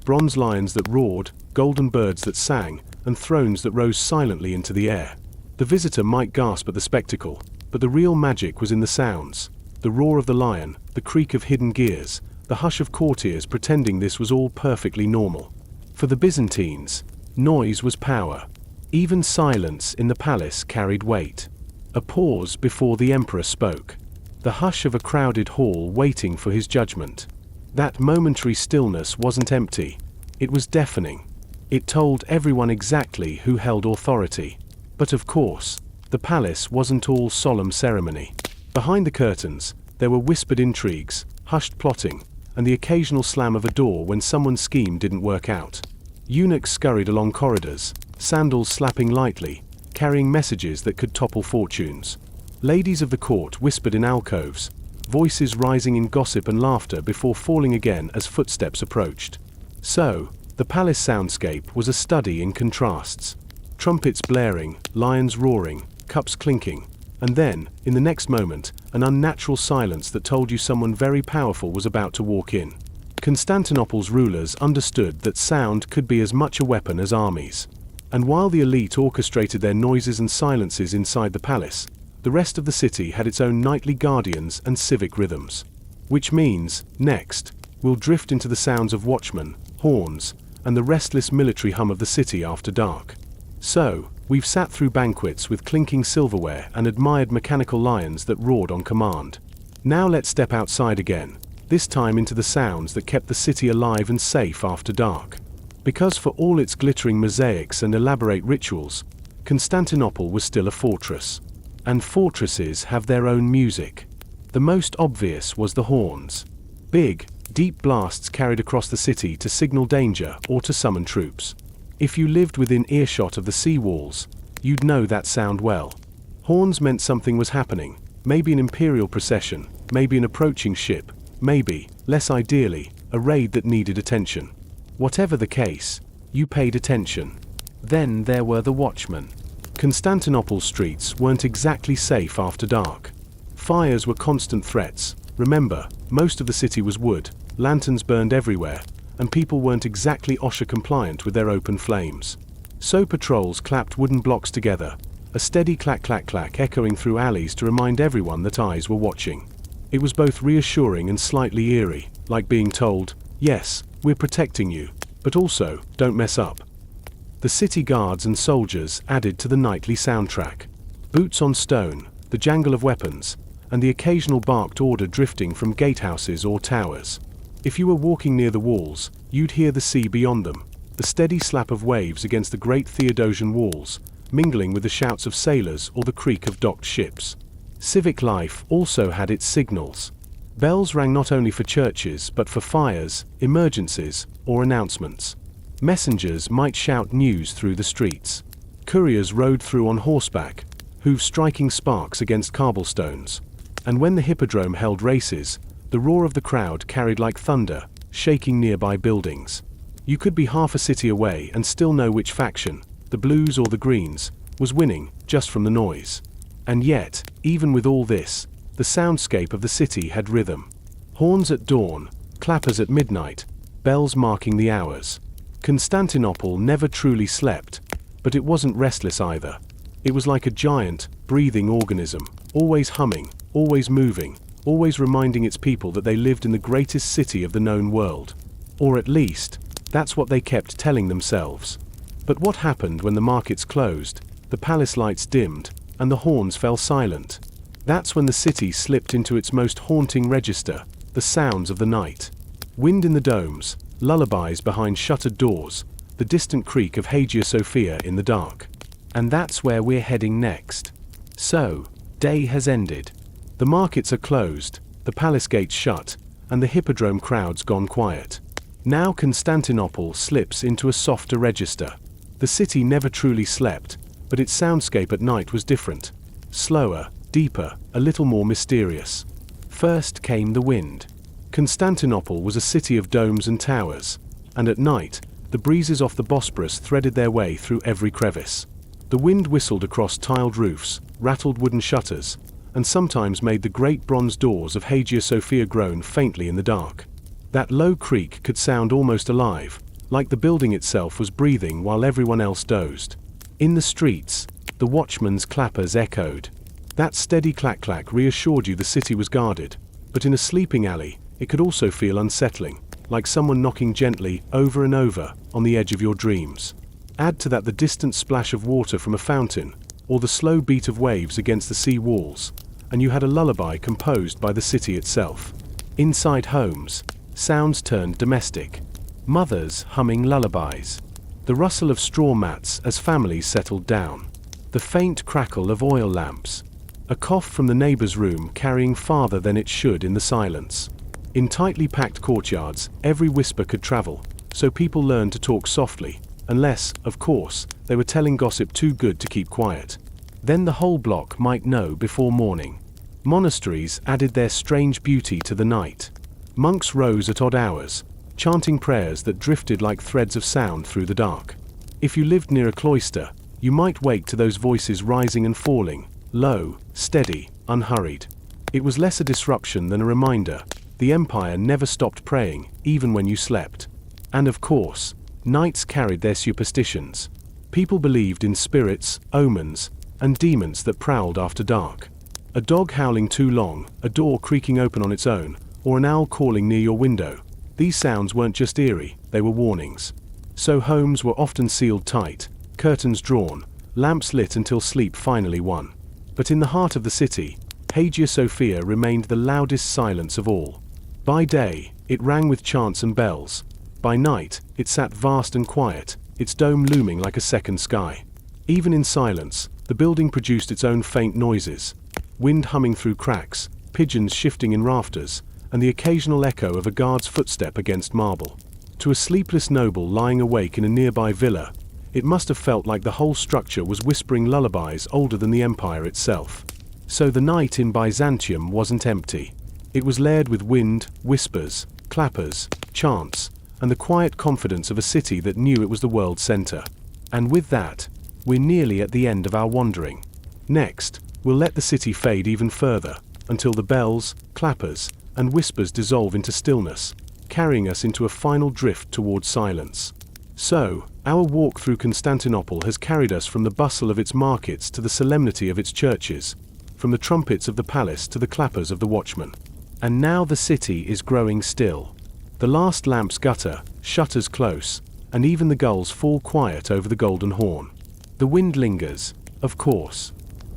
Bronze lions that roared, golden birds that sang, and thrones that rose silently into the air. The visitor might gasp at the spectacle, but the real magic was in the sounds. The roar of the lion, the creak of hidden gears, the hush of courtiers pretending this was all perfectly normal. For the Byzantines, noise was power. Even silence in the palace carried weight. A pause before the emperor spoke. The hush of a crowded hall waiting for his judgment. That momentary stillness wasn't empty. It was deafening. It told everyone exactly who held authority. But of course, the palace wasn't all solemn ceremony. Behind the curtains, there were whispered intrigues, hushed plotting, and the occasional slam of a door when someone's scheme didn't work out. Eunuchs scurried along corridors, sandals slapping lightly, carrying messages that could topple fortunes. Ladies of the court whispered in alcoves, voices rising in gossip and laughter before falling again as footsteps approached. So, the palace soundscape was a study in contrasts. Trumpets blaring, lions roaring, cups clinking, and then, in the next moment, an unnatural silence that told you someone very powerful was about to walk in. Constantinople's rulers understood that sound could be as much a weapon as armies. And while the elite orchestrated their noises and silences inside the palace, the rest of the city had its own nightly guardians and civic rhythms. Which means, next, we'll drift into the sounds of watchmen, horns, and the restless military hum of the city after dark. So, we've sat through banquets with clinking silverware and admired mechanical lions that roared on command. Now let's step outside again, this time into the sounds that kept the city alive and safe after dark. Because for all its glittering mosaics and elaborate rituals, Constantinople was still a fortress. And fortresses have their own music. The most obvious was the horns. Big, deep blasts carried across the city to signal danger or to summon troops. If you lived within earshot of the sea walls, you'd know that sound well. Horns meant something was happening, maybe an imperial procession, maybe an approaching ship, maybe, less ideally, a raid that needed attention. Whatever the case, you paid attention. Then there were the watchmen. Constantinople's streets weren't exactly safe after dark. Fires were constant threats. Remember, most of the city was wood, lanterns burned everywhere, and people weren't exactly OSHA compliant with their open flames. So patrols clapped wooden blocks together, a steady clack clack clack echoing through alleys to remind everyone that eyes were watching. It was both reassuring and slightly eerie, like being told, yes, we're protecting you, but also, don't mess up. The city guards and soldiers added to the nightly soundtrack. Boots on stone, the jangle of weapons, and the occasional barked order drifting from gatehouses or towers. If you were walking near the walls, you'd hear the sea beyond them, the steady slap of waves against the great Theodosian walls, mingling with the shouts of sailors or the creak of docked ships. Civic life also had its signals. Bells rang not only for churches but for fires, emergencies, or announcements. Messengers might shout news through the streets. Couriers rode through on horseback, hooves striking sparks against cobblestones. And when the hippodrome held races, the roar of the crowd carried like thunder, shaking nearby buildings. You could be half a city away and still know which faction, the blues or the greens, was winning just from the noise. And yet, even with all this, the soundscape of the city had rhythm. Horns at dawn, clappers at midnight, bells marking the hours. Constantinople never truly slept, but it wasn't restless either. It was like a giant, breathing organism, always humming, always moving, always reminding its people that they lived in the greatest city of the known world. Or at least, that's what they kept telling themselves. But what happened when the markets closed, the palace lights dimmed, and the horns fell silent? That's when the city slipped into its most haunting register, the sounds of the night. Wind in the domes, lullabies behind shuttered doors, the distant creak of Hagia Sophia in the dark. And that's where we're heading next. So, day has ended. The markets are closed, the palace gates shut, and the hippodrome crowds gone quiet. Now Constantinople slips into a softer register. The city never truly slept, but its soundscape at night was different. Slower, deeper, a little more mysterious. First came the wind. Constantinople was a city of domes and towers, and at night, the breezes off the Bosporus threaded their way through every crevice. The wind whistled across tiled roofs, rattled wooden shutters, and sometimes made the great bronze doors of Hagia Sophia groan faintly in the dark. That low creak could sound almost alive, like the building itself was breathing while everyone else dozed. In the streets, the watchman's clappers echoed. That steady clack-clack reassured you the city was guarded, but in a sleeping alley, it could also feel unsettling, like someone knocking gently, over and over, on the edge of your dreams. Add to that the distant splash of water from a fountain, or the slow beat of waves against the sea walls, and you had a lullaby composed by the city itself. Inside homes, sounds turned domestic. Mothers humming lullabies. The rustle of straw mats as families settled down. The faint crackle of oil lamps. A cough from the neighbor's room carrying farther than it should in the silence. In tightly packed courtyards, every whisper could travel, so people learned to talk softly, unless, of course, they were telling gossip too good to keep quiet. Then the whole block might know before morning. Monasteries added their strange beauty to the night. Monks rose at odd hours, chanting prayers that drifted like threads of sound through the dark. If you lived near a cloister, you might wake to those voices rising and falling, low, steady, unhurried. It was less a disruption than a reminder. The empire never stopped praying, even when you slept. And of course, knights carried their superstitions. People believed in spirits, omens, and demons that prowled after dark. A dog howling too long, a door creaking open on its own, or an owl calling near your window. These sounds weren't just eerie, they were warnings. So homes were often sealed tight, curtains drawn, lamps lit until sleep finally won. But in the heart of the city, Hagia Sophia remained the loudest silence of all. By day, it rang with chants and bells. By night, it sat vast and quiet, its dome looming like a second sky. Even in silence, the building produced its own faint noises. Wind humming through cracks, pigeons shifting in rafters, and the occasional echo of a guard's footstep against marble. To a sleepless noble lying awake in a nearby villa, it must have felt like the whole structure was whispering lullabies older than the empire itself. So the night in Byzantium wasn't empty. It was layered with wind, whispers, clappers, chants, and the quiet confidence of a city that knew it was the world's center. And with that, we're nearly at the end of our wandering. Next, we'll let the city fade even further, until the bells, clappers, and whispers dissolve into stillness, carrying us into a final drift towards silence. So, our walk through Constantinople has carried us from the bustle of its markets to the solemnity of its churches, from the trumpets of the palace to the clappers of the watchmen. And now the city is growing still. The last lamps gutter, shutters close, and even the gulls fall quiet over the Golden Horn. The wind lingers, of course.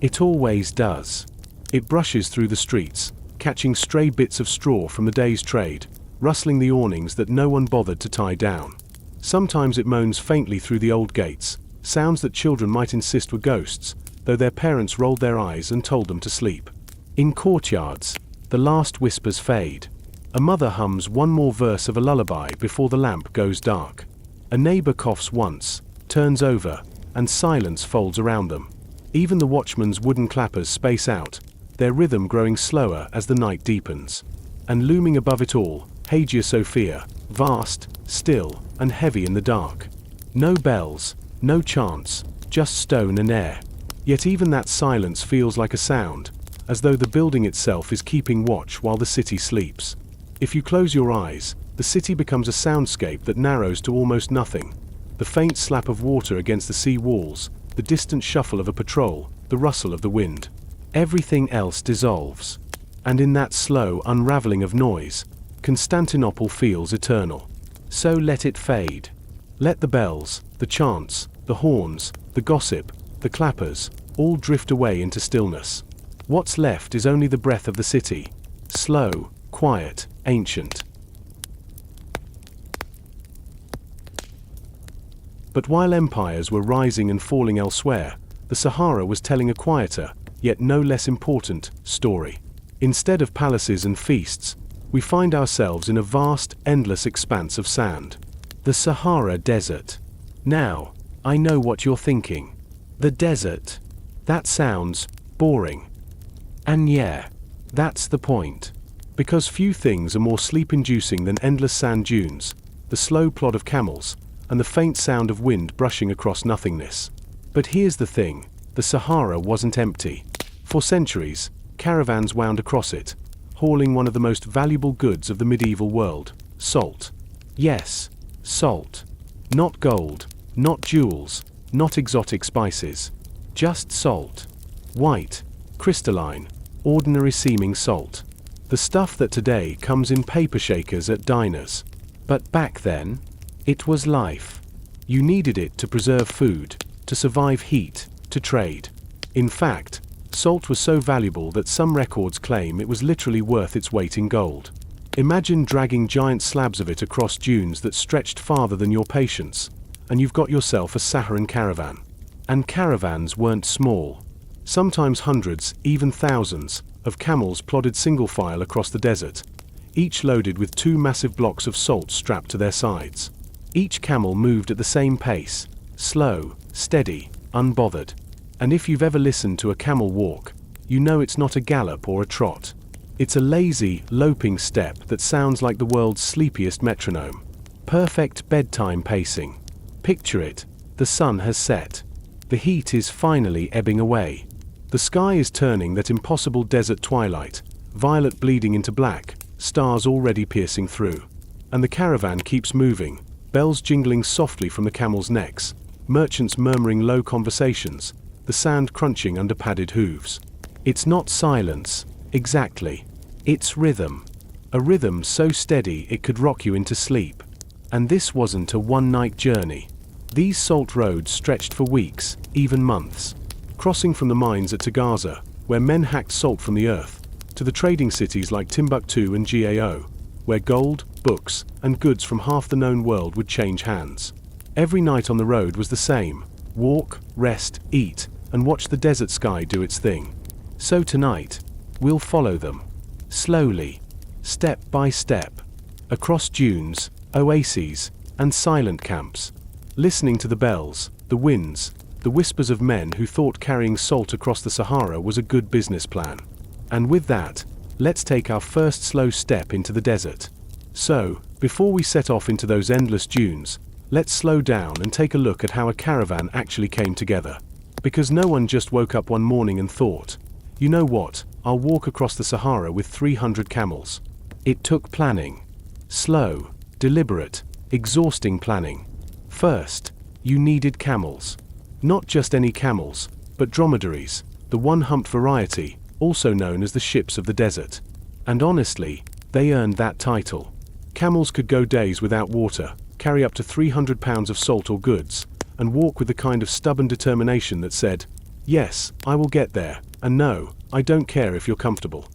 It always does. It brushes through the streets, catching stray bits of straw from the day's trade, rustling the awnings that no one bothered to tie down. Sometimes it moans faintly through the old gates, sounds that children might insist were ghosts, though their parents rolled their eyes and told them to sleep. In courtyards, the last whispers fade. A mother hums one more verse of a lullaby before the lamp goes dark. A neighbor coughs once, turns over, and silence folds around them. Even the watchman's wooden clappers space out, their rhythm growing slower as the night deepens. And looming above it all, Hagia Sophia, vast, still, and heavy in the dark. No bells, no chants, just stone and air. Yet even that silence feels like a sound, as though the building itself is keeping watch while the city sleeps. If you close your eyes, the city becomes a soundscape that narrows to almost nothing. The faint slap of water against the sea walls, the distant shuffle of a patrol, the rustle of the wind. Everything else dissolves. And in that slow unraveling of noise, Constantinople feels eternal. So let it fade. Let the bells, the chants, the horns, the gossip, the clappers, all drift away into stillness. What's left is only the breath of the city, slow, quiet, ancient. But while empires were rising and falling elsewhere, the Sahara was telling a quieter, yet no less important, story. Instead of palaces and feasts, we find ourselves in a vast, endless expanse of sand. The Sahara Desert. Now, I know what you're thinking. The desert. That sounds boring. And yeah, that's the point. Because few things are more sleep-inducing than endless sand dunes, the slow plod of camels, and the faint sound of wind brushing across nothingness. But here's the thing, the Sahara wasn't empty. For centuries, caravans wound across it, hauling one of the most valuable goods of the medieval world, salt. Yes, salt. Not gold, not jewels, not exotic spices. Just salt. White, crystalline, ordinary-seeming salt. The stuff that today comes in paper shakers at diners. But back then, it was life. You needed it to preserve food, to survive heat, to trade. In fact, salt was so valuable that some records claim it was literally worth its weight in gold. Imagine dragging giant slabs of it across dunes that stretched farther than your patience, and you've got yourself a Saharan caravan. And caravans weren't small. Sometimes hundreds, even thousands, of camels plodded single file across the desert, each loaded with 2 massive blocks of salt strapped to their sides. Each camel moved at the same pace, slow, steady, unbothered. And if you've ever listened to a camel walk, you know it's not a gallop or a trot. It's a lazy, loping step that sounds like the world's sleepiest metronome. Perfect bedtime pacing. Picture it, the sun has set. The heat is finally ebbing away. The sky is turning that impossible desert twilight, violet bleeding into black, stars already piercing through. And the caravan keeps moving, bells jingling softly from the camels' necks, merchants murmuring low conversations, the sand crunching under padded hooves. It's not silence, exactly. It's rhythm. A rhythm so steady it could rock you into sleep. And this wasn't a one-night journey. These salt roads stretched for weeks, even months. Crossing from the mines at Tagaza, where men hacked salt from the earth, to the trading cities like Timbuktu and Gao, where gold, books, and goods from half the known world would change hands. Every night on the road was the same: walk, rest, eat, and watch the desert sky do its thing. So tonight, we'll follow them. Slowly, step by step, across dunes, oases, and silent camps, listening to the bells, the winds, the whispers of men who thought carrying salt across the Sahara was a good business plan. And with that, let's take our first slow step into the desert. So, before we set off into those endless dunes, let's slow down and take a look at how a caravan actually came together. Because no one just woke up one morning and thought, you know what, I'll walk across the Sahara with 300 camels. It took planning. Slow, deliberate, exhausting planning. First, you needed camels. Not just any camels, but dromedaries, the one-humped variety, also known as the ships of the desert. And honestly, they earned that title. Camels could go days without water, carry up to 300 pounds of salt or goods, and walk with the kind of stubborn determination that said, Yes, I will get there, and no, I don't care if you're comfortable.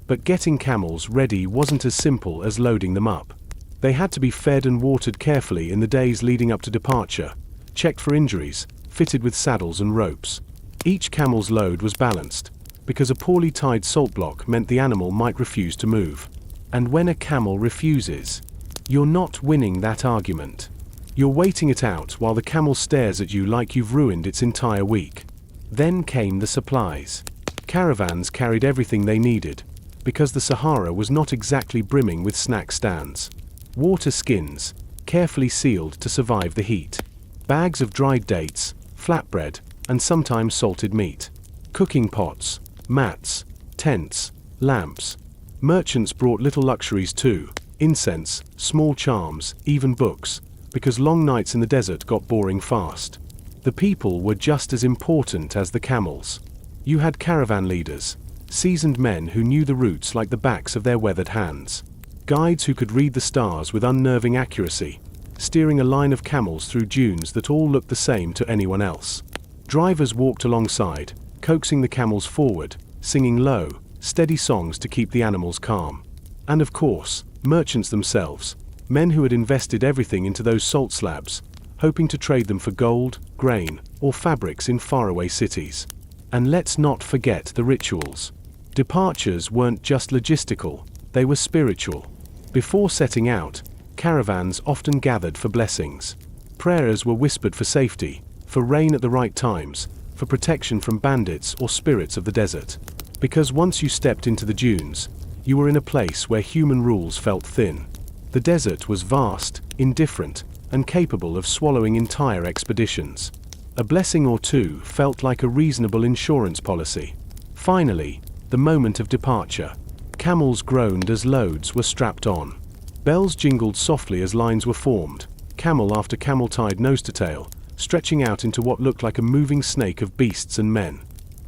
But getting camels ready wasn't as simple as loading them up. They had to be fed and watered carefully in the days leading up to departure, checked for injuries, fitted with saddles and ropes. Each camel's load was balanced, because a poorly tied salt block meant the animal might refuse to move. And when a camel refuses, you're not winning that argument. You're waiting it out while the camel stares at you like you've ruined its entire week. Then came the supplies. Caravans carried everything they needed, because the Sahara was not exactly brimming with snack stands. Water skins, carefully sealed to survive the heat. Bags of dried dates, flatbread, and sometimes salted meat. Cooking pots, mats, tents, lamps. Merchants brought little luxuries too: incense, small charms, even books, because long nights in the desert got boring fast. The people were just as important as the camels. You had caravan leaders, seasoned men who knew the routes like the backs of their weathered hands. Guides who could read the stars with unnerving accuracy, steering a line of camels through dunes that all looked the same to anyone else. Drivers walked alongside, coaxing the camels forward, singing low, steady songs to keep the animals calm. And of course, merchants themselves, men who had invested everything into those salt slabs, hoping to trade them for gold, grain, or fabrics in faraway cities. And let's not forget the rituals. Departures weren't just logistical, they were spiritual. Before setting out, caravans often gathered for blessings. Prayers were whispered for safety, for rain at the right times, for protection from bandits or spirits of the desert. Because once you stepped into the dunes, you were in a place where human rules felt thin. The desert was vast, indifferent, and capable of swallowing entire expeditions. A blessing or two felt like a reasonable insurance policy. Finally, the moment of departure. Camels groaned as loads were strapped on. Bells jingled softly as lines were formed, camel after camel tied nose to tail, stretching out into what looked like a moving snake of beasts and men.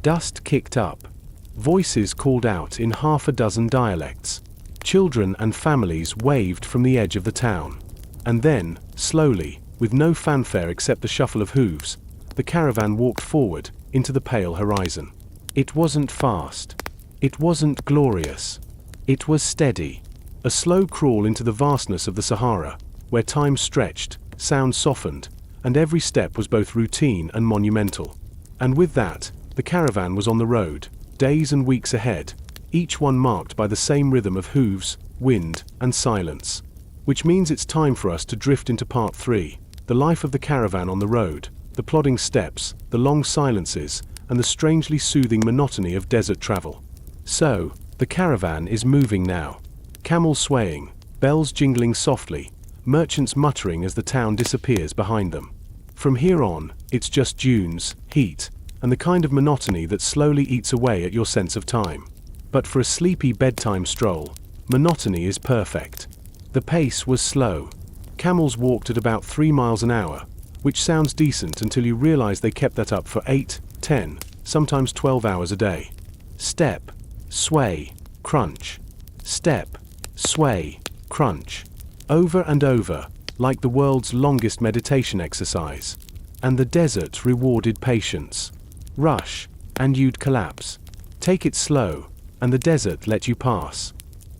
Dust kicked up. Voices called out in half a dozen dialects. Children and families waved from the edge of the town. And then, slowly, with no fanfare except the shuffle of hooves, the caravan walked forward, into the pale horizon. It wasn't fast. It wasn't glorious. It was steady. A slow crawl into the vastness of the Sahara, where time stretched, sound softened, and every step was both routine and monumental. And with that, the caravan was on the road, days and weeks ahead, each one marked by the same rhythm of hooves, wind, and silence. Which means it's time for us to drift into part 3, the life of the caravan on the road, the plodding steps, the long silences, and the strangely soothing monotony of desert travel. So, the caravan is moving now. Camels swaying, bells jingling softly, merchants muttering as the town disappears behind them. From here on, it's just dunes, heat, and the kind of monotony that slowly eats away at your sense of time. But for a sleepy bedtime stroll, monotony is perfect. The pace was slow. Camels walked at about 3 miles an hour, which sounds decent until you realize they kept that up for 8, 10, sometimes 12 hours a day. Step, sway, crunch. Step, sway, crunch. Over and over, like the world's longest meditation exercise. And the desert rewarded patience. Rush, and you'd collapse. Take it slow, and the desert let you pass.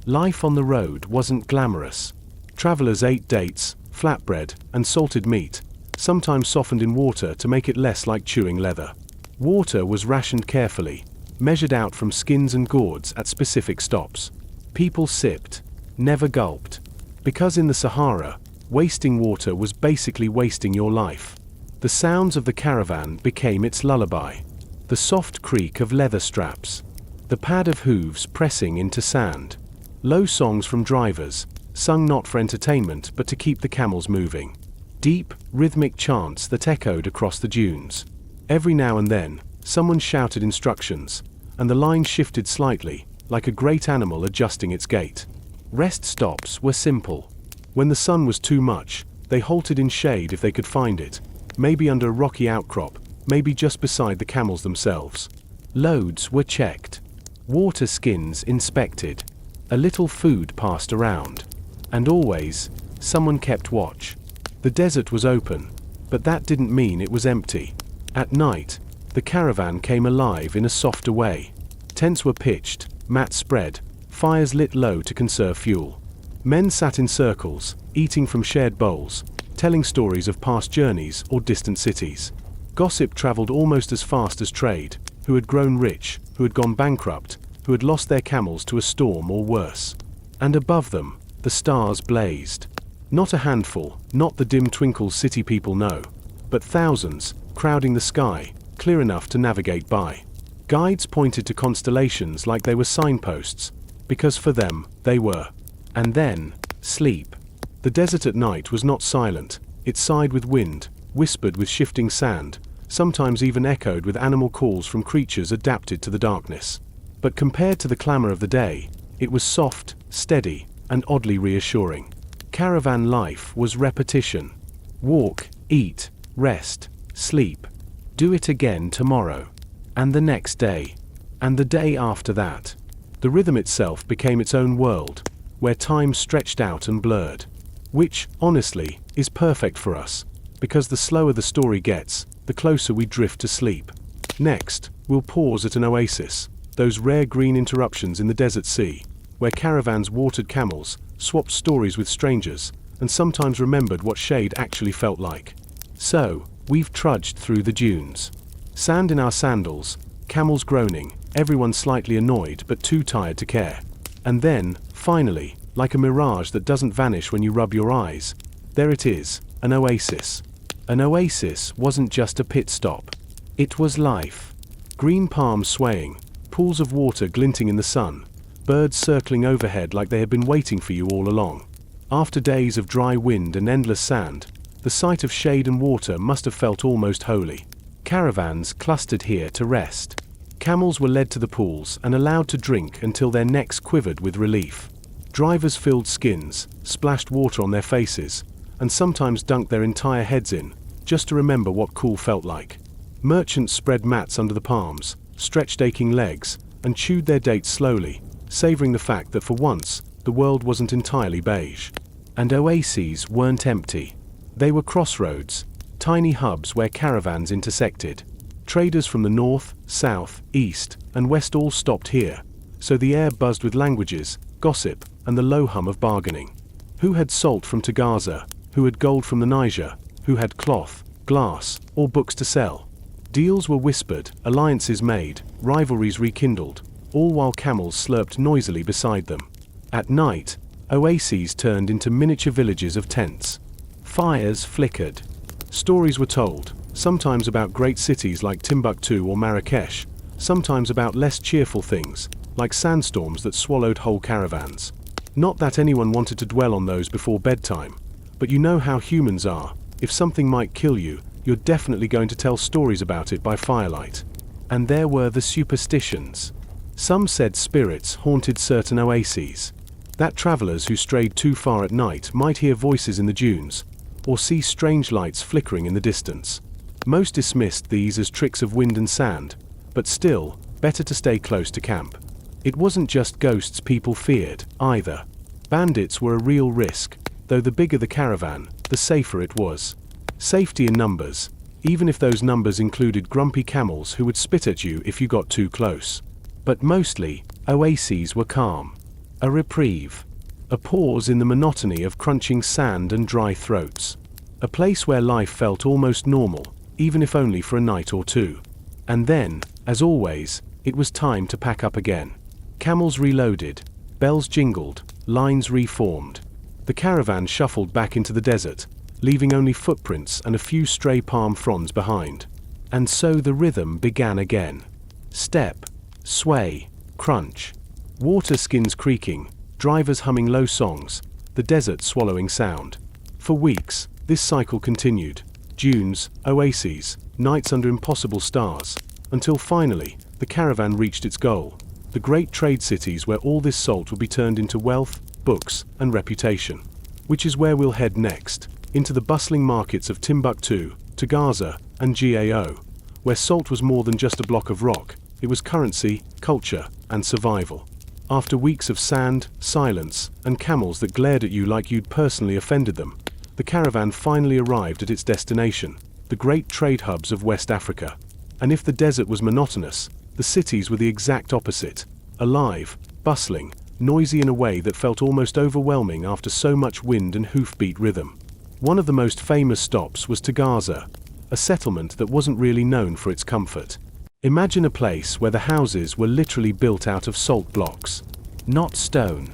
Life on the road wasn't glamorous. Travelers ate dates, flatbread, and salted meat, sometimes softened in water to make it less like chewing leather. Water was rationed carefully, measured out from skins and gourds at specific stops. People sipped, never gulped. Because in the Sahara, wasting water was basically wasting your life. The sounds of the caravan became its lullaby. The soft creak of leather straps. The pad of hooves pressing into sand. Low songs from drivers, sung not for entertainment but to keep the camels moving. Deep, rhythmic chants that echoed across the dunes. Every now and then, someone shouted instructions, and the line shifted slightly, like a great animal adjusting its gait. Rest stops were simple. When the sun was too much, they halted in shade if they could find it, maybe under a rocky outcrop, maybe just beside the camels themselves. Loads were checked. Water skins inspected. A little food passed around. And always, someone kept watch. The desert was open, but that didn't mean it was empty. At night, the caravan came alive in a softer way. Tents were pitched, mats spread, fires lit low to conserve fuel. Men sat in circles, eating from shared bowls, telling stories of past journeys or distant cities. Gossip traveled almost as fast as trade, who had grown rich, who had gone bankrupt, who had lost their camels to a storm or worse. And above them, the stars blazed. Not a handful, not the dim twinkles city people know, but thousands, crowding the sky, clear enough to navigate by. Guides pointed to constellations like they were signposts, because for them, they were. And then, sleep. The desert at night was not silent, it sighed with wind, whispered with shifting sand, sometimes even echoed with animal calls from creatures adapted to the darkness. But compared to the clamor of the day, it was soft, steady, and oddly reassuring. Caravan life was repetition. Walk, eat, rest, sleep. Do it again tomorrow. And the next day. And the day after that. The rhythm itself became its own world, where time stretched out and blurred. Which, honestly, is perfect for us, because the slower the story gets, the closer we drift to sleep. Next, we'll pause at an oasis, those rare green interruptions in the desert sea, where caravans watered camels, swapped stories with strangers, and sometimes remembered what shade actually felt like. So, we've trudged through the dunes. Sand in our sandals, camels groaning, everyone slightly annoyed but too tired to care. And then, finally, like a mirage that doesn't vanish when you rub your eyes, there it is, an oasis. An oasis wasn't just a pit stop. It was life. Green palms swaying, pools of water glinting in the sun, birds circling overhead like they had been waiting for you all along. After days of dry wind and endless sand, the sight of shade and water must have felt almost holy. Caravans clustered here to rest. Camels were led to the pools and allowed to drink until their necks quivered with relief. Drivers filled skins, splashed water on their faces, and sometimes dunked their entire heads in, just to remember what cool felt like. Merchants spread mats under the palms, stretched aching legs, and chewed their dates slowly, savoring the fact that for once, the world wasn't entirely beige. And oases weren't empty. They were crossroads, tiny hubs where caravans intersected. Traders from the north, south, east, and west all stopped here, so the air buzzed with languages, gossip, and the low hum of bargaining. Who had salt from Tagaza, who had gold from the Niger, who had cloth, glass, or books to sell. Deals were whispered, alliances made, rivalries rekindled, all while camels slurped noisily beside them. At night, oases turned into miniature villages of tents. Fires flickered. Stories were told, sometimes about great cities like Timbuktu or Marrakesh, sometimes about less cheerful things, like sandstorms that swallowed whole caravans. Not that anyone wanted to dwell on those before bedtime, but you know how humans are. If something might kill you, you're definitely going to tell stories about it by firelight. And there were the superstitions. Some said spirits haunted certain oases. That travelers who strayed too far at night might hear voices in the dunes, or see strange lights flickering in the distance. Most dismissed these as tricks of wind and sand, but still, better to stay close to camp. It wasn't just ghosts people feared, either. Bandits were a real risk, though the bigger the caravan, the safer it was. Safety in numbers, even if those numbers included grumpy camels who would spit at you if you got too close. But mostly, oases were calm. A reprieve. A pause in the monotony of crunching sand and dry throats. A place where life felt almost normal, even if only for a night or two. And then, as always, it was time to pack up again. Camels reloaded, bells jingled, lines reformed. The caravan shuffled back into the desert, leaving only footprints and a few stray palm fronds behind. And so the rhythm began again. Step, sway, crunch. Water skins creaking, drivers humming low songs, the desert swallowing sound. For weeks, this cycle continued. Dunes, oases, nights under impossible stars, until finally, the caravan reached its goal. The great trade cities where all this salt would be turned into wealth, books, and reputation. Which is where we'll head next, into the bustling markets of Timbuktu, Tagaza, and Gao, where salt was more than just a block of rock, it was currency, culture, and survival. After weeks of sand, silence, and camels that glared at you like you'd personally offended them, the caravan finally arrived at its destination, the great trade hubs of West Africa. And if the desert was monotonous, the cities were the exact opposite. Alive, bustling, noisy in a way that felt almost overwhelming after so much wind and hoofbeat rhythm. One of the most famous stops was Gaza, a settlement that wasn't really known for its comfort. Imagine a place where the houses were literally built out of salt blocks. Not stone,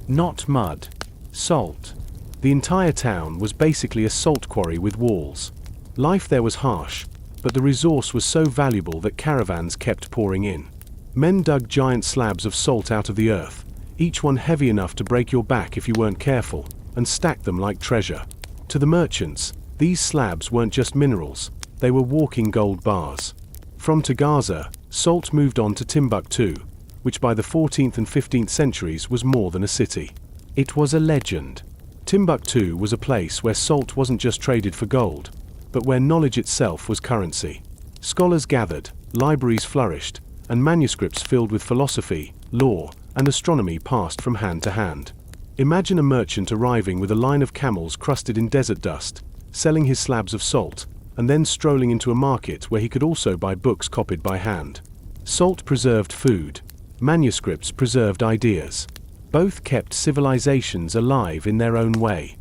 not mud, salt. The entire town was basically a salt quarry with walls. Life there was harsh, but the resource was so valuable that caravans kept pouring in. Men dug giant slabs of salt out of the earth, each one heavy enough to break your back if you weren't careful, and stacked them like treasure. To the merchants, these slabs weren't just minerals, they were walking gold bars. From Gaza, salt moved on to Timbuktu, which by the 14th and 15th centuries was more than a city. It was a legend. Timbuktu was a place where salt wasn't just traded for gold, but where knowledge itself was currency. Scholars gathered, libraries flourished, and manuscripts filled with philosophy, law, and astronomy passed from hand to hand. Imagine a merchant arriving with a line of camels crusted in desert dust, selling his slabs of salt, and then strolling into a market where he could also buy books copied by hand. Salt preserved food. Manuscripts preserved ideas. Both kept civilizations alive in their own way.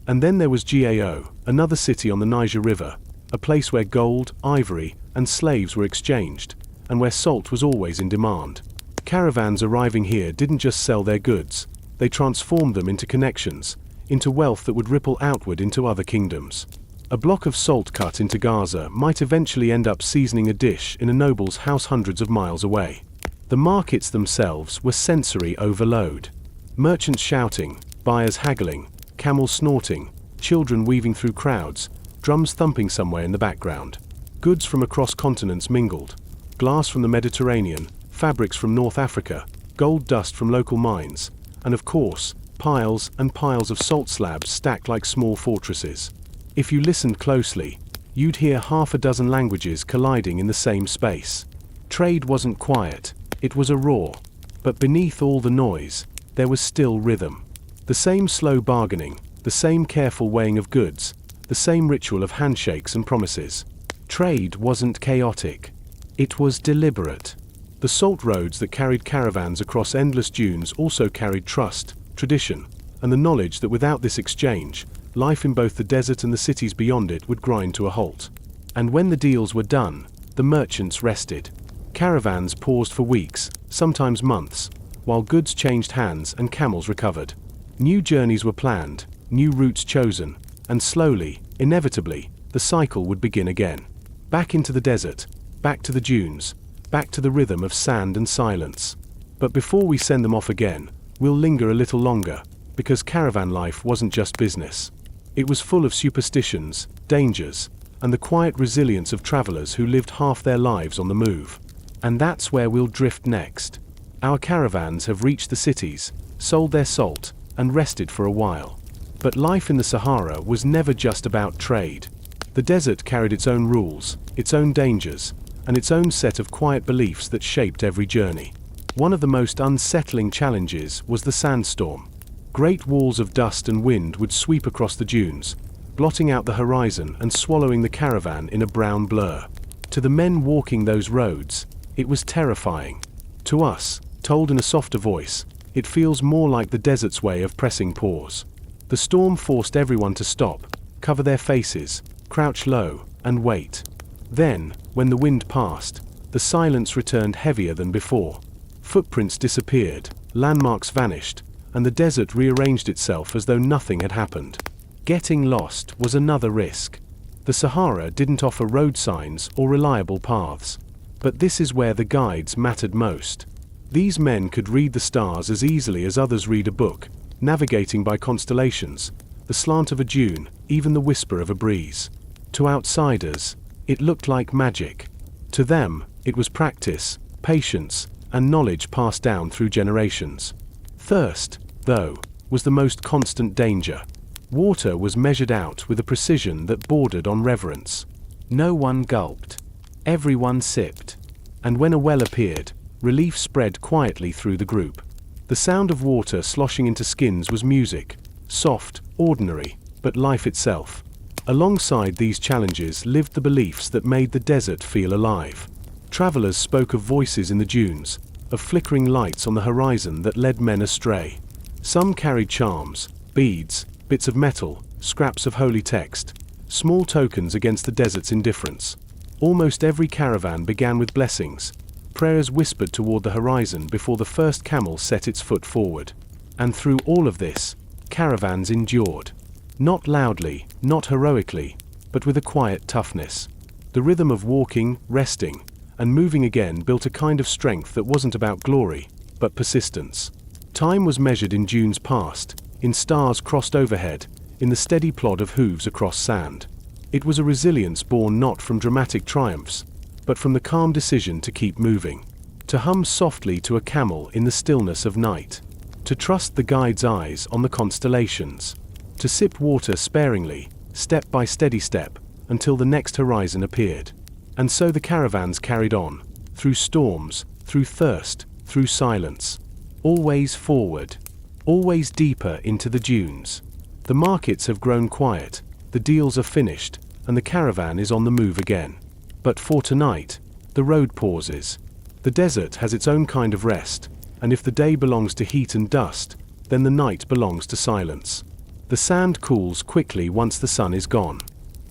And then there was Gao, another city on the Niger River, a place where gold, ivory, and slaves were exchanged, and where salt was always in demand. Caravans arriving here didn't just sell their goods, they transformed them into connections, into wealth that would ripple outward into other kingdoms. A block of salt cut into Gaza might eventually end up seasoning a dish in a noble's house hundreds of miles away. The markets themselves were sensory overload. Merchants shouting, buyers haggling, camels snorting, children weaving through crowds, drums thumping somewhere in the background. Goods from across continents mingled. Glass from the Mediterranean, fabrics from North Africa, gold dust from local mines, and of course, piles and piles of salt slabs stacked like small fortresses. If you listened closely, you'd hear half a dozen languages colliding in the same space. Trade wasn't quiet, it was a roar. But beneath all the noise, there was still rhythm. The same slow bargaining, the same careful weighing of goods, the same ritual of handshakes and promises. Trade wasn't chaotic. It was deliberate. The salt roads that carried caravans across endless dunes also carried trust, tradition, and the knowledge that without this exchange, life in both the desert and the cities beyond it would grind to a halt. And when the deals were done, the merchants rested. Caravans paused for weeks, sometimes months, while goods changed hands and camels recovered. New journeys were planned, new routes chosen, and slowly, inevitably, the cycle would begin again. Back into the desert, back to the dunes, back to the rhythm of sand and silence. But before we send them off again, we'll linger a little longer, because caravan life wasn't just business. It was full of superstitions, dangers, and the quiet resilience of travelers who lived half their lives on the move. And that's where we'll drift next. Our caravans have reached the cities, sold their salt, and rested for a while. But life in the Sahara was never just about trade. The desert carried its own rules, its own dangers, and its own set of quiet beliefs that shaped every journey. One of the most unsettling challenges was the sandstorm. Great walls of dust and wind would sweep across the dunes, blotting out the horizon and swallowing the caravan in a brown blur. To the men walking those roads, it was terrifying. To us, told in a softer voice, it feels more like the desert's way of pressing pause. The storm forced everyone to stop, cover their faces, crouch low, and wait. Then, when the wind passed, the silence returned heavier than before. Footprints disappeared, landmarks vanished, and the desert rearranged itself as though nothing had happened. Getting lost was another risk. The Sahara didn't offer road signs or reliable paths. But this is where the guides mattered most. These men could read the stars as easily as others read a book, navigating by constellations, the slant of a dune, even the whisper of a breeze. To outsiders, it looked like magic. To them, it was practice, patience, and knowledge passed down through generations. Thirst, though, was the most constant danger. Water was measured out with a precision that bordered on reverence. No one gulped. Everyone sipped. And when a well appeared, relief spread quietly through the group. The sound of water sloshing into skins was music, soft, ordinary, but life itself. Alongside these challenges lived the beliefs that made the desert feel alive. Travelers spoke of voices in the dunes, of flickering lights on the horizon that led men astray. Some carried charms, beads, bits of metal, scraps of holy text, small tokens against the desert's indifference. Almost every caravan began with blessings, prayers whispered toward the horizon before the first camel set its foot forward. And through all of this, caravans endured. Not loudly, not heroically, but with a quiet toughness. The rhythm of walking, resting, and moving again built a kind of strength that wasn't about glory, but persistence. Time was measured in dunes passed, in stars crossed overhead, in the steady plod of hooves across sand. It was a resilience born not from dramatic triumphs, but from the calm decision to keep moving. To hum softly to a camel in the stillness of night. To trust the guide's eyes on the constellations. To sip water sparingly, step by steady step, until the next horizon appeared. And so the caravans carried on, through storms, through thirst, through silence. Always forward, always deeper into the dunes. The markets have grown quiet, the deals are finished, and the caravan is on the move again. But for tonight, the road pauses. The desert has its own kind of rest, and if the day belongs to heat and dust, then the night belongs to silence. The sand cools quickly once the sun is gone.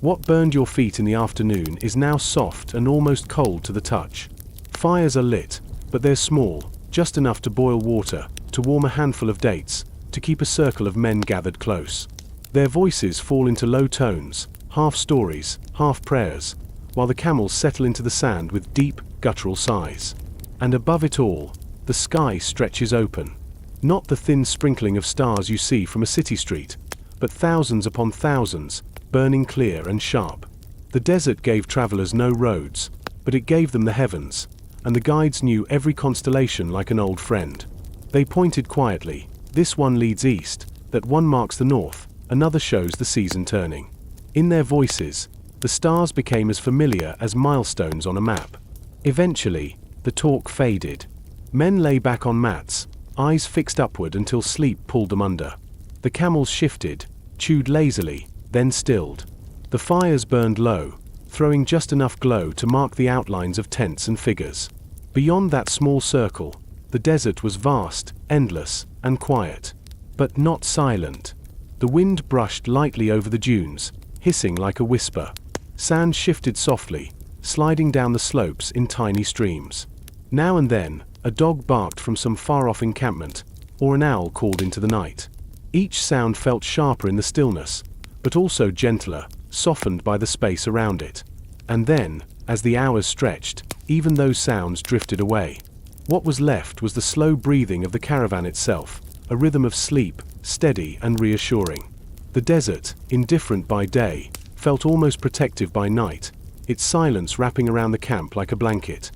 What burned your feet in the afternoon is now soft and almost cold to the touch. Fires are lit, but they're small, just enough to boil water, to warm a handful of dates, to keep a circle of men gathered close. Their voices fall into low tones, half stories, half prayers, while the camels settle into the sand with deep, guttural sighs. And above it all, the sky stretches open. Not the thin sprinkling of stars you see from a city street, but thousands upon thousands, burning clear and sharp. The desert gave travelers no roads, but it gave them the heavens, and the guides knew every constellation like an old friend. They pointed quietly, this one leads east, that one marks the north, another shows the season turning. In their voices, the stars became as familiar as milestones on a map. Eventually, the talk faded. Men lay back on mats, eyes fixed upward until sleep pulled them under. The camels shifted, chewed lazily, then stilled. The fires burned low, throwing just enough glow to mark the outlines of tents and figures. Beyond that small circle, the desert was vast, endless, and quiet. But not silent. The wind brushed lightly over the dunes, hissing like a whisper. Sand shifted softly, sliding down the slopes in tiny streams. Now and then, a dog barked from some far-off encampment, or an owl called into the night. Each sound felt sharper in the stillness, but also gentler, softened by the space around it. And then, as the hours stretched, even those sounds drifted away. What was left was the slow breathing of the caravan itself, a rhythm of sleep, steady and reassuring. The desert, indifferent by day, felt almost protective by night, its silence wrapping around the camp like a blanket.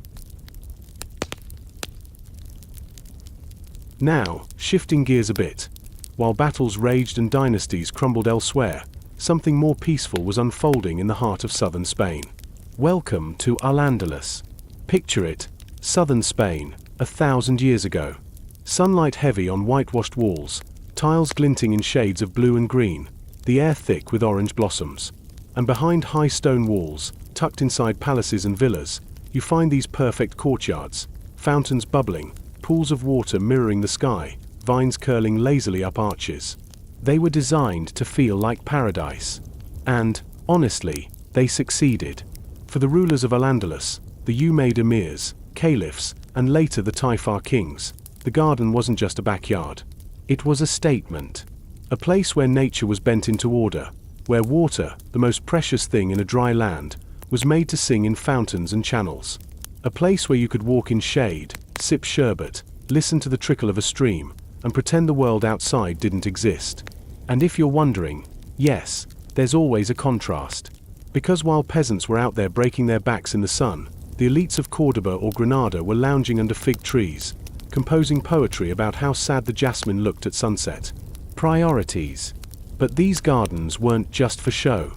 Now, shifting gears a bit, while battles raged and dynasties crumbled elsewhere, something more peaceful was unfolding in the heart of southern Spain. Welcome to Al-Andalus. Picture it, southern Spain, 1,000 years ago. Sunlight heavy on whitewashed walls, tiles glinting in shades of blue and green, the air thick with orange blossoms. And behind high stone walls, tucked inside palaces and villas, you find these perfect courtyards, fountains bubbling, pools of water mirroring the sky, vines curling lazily up arches. They were designed to feel like paradise. And, honestly, they succeeded. For the rulers of Al-Andalus, the Umayyad emirs, caliphs, and later the Taifar kings, the garden wasn't just a backyard. It was a statement. A place where nature was bent into order, where water, the most precious thing in a dry land, was made to sing in fountains and channels. A place where you could walk in shade, sip sherbet, listen to the trickle of a stream, and pretend the world outside didn't exist. And if you're wondering, yes, there's always a contrast. Because while peasants were out there breaking their backs in the sun, the elites of Cordoba or Granada were lounging under fig trees, composing poetry about how sad the jasmine looked at sunset. Priorities. But these gardens weren't just for show.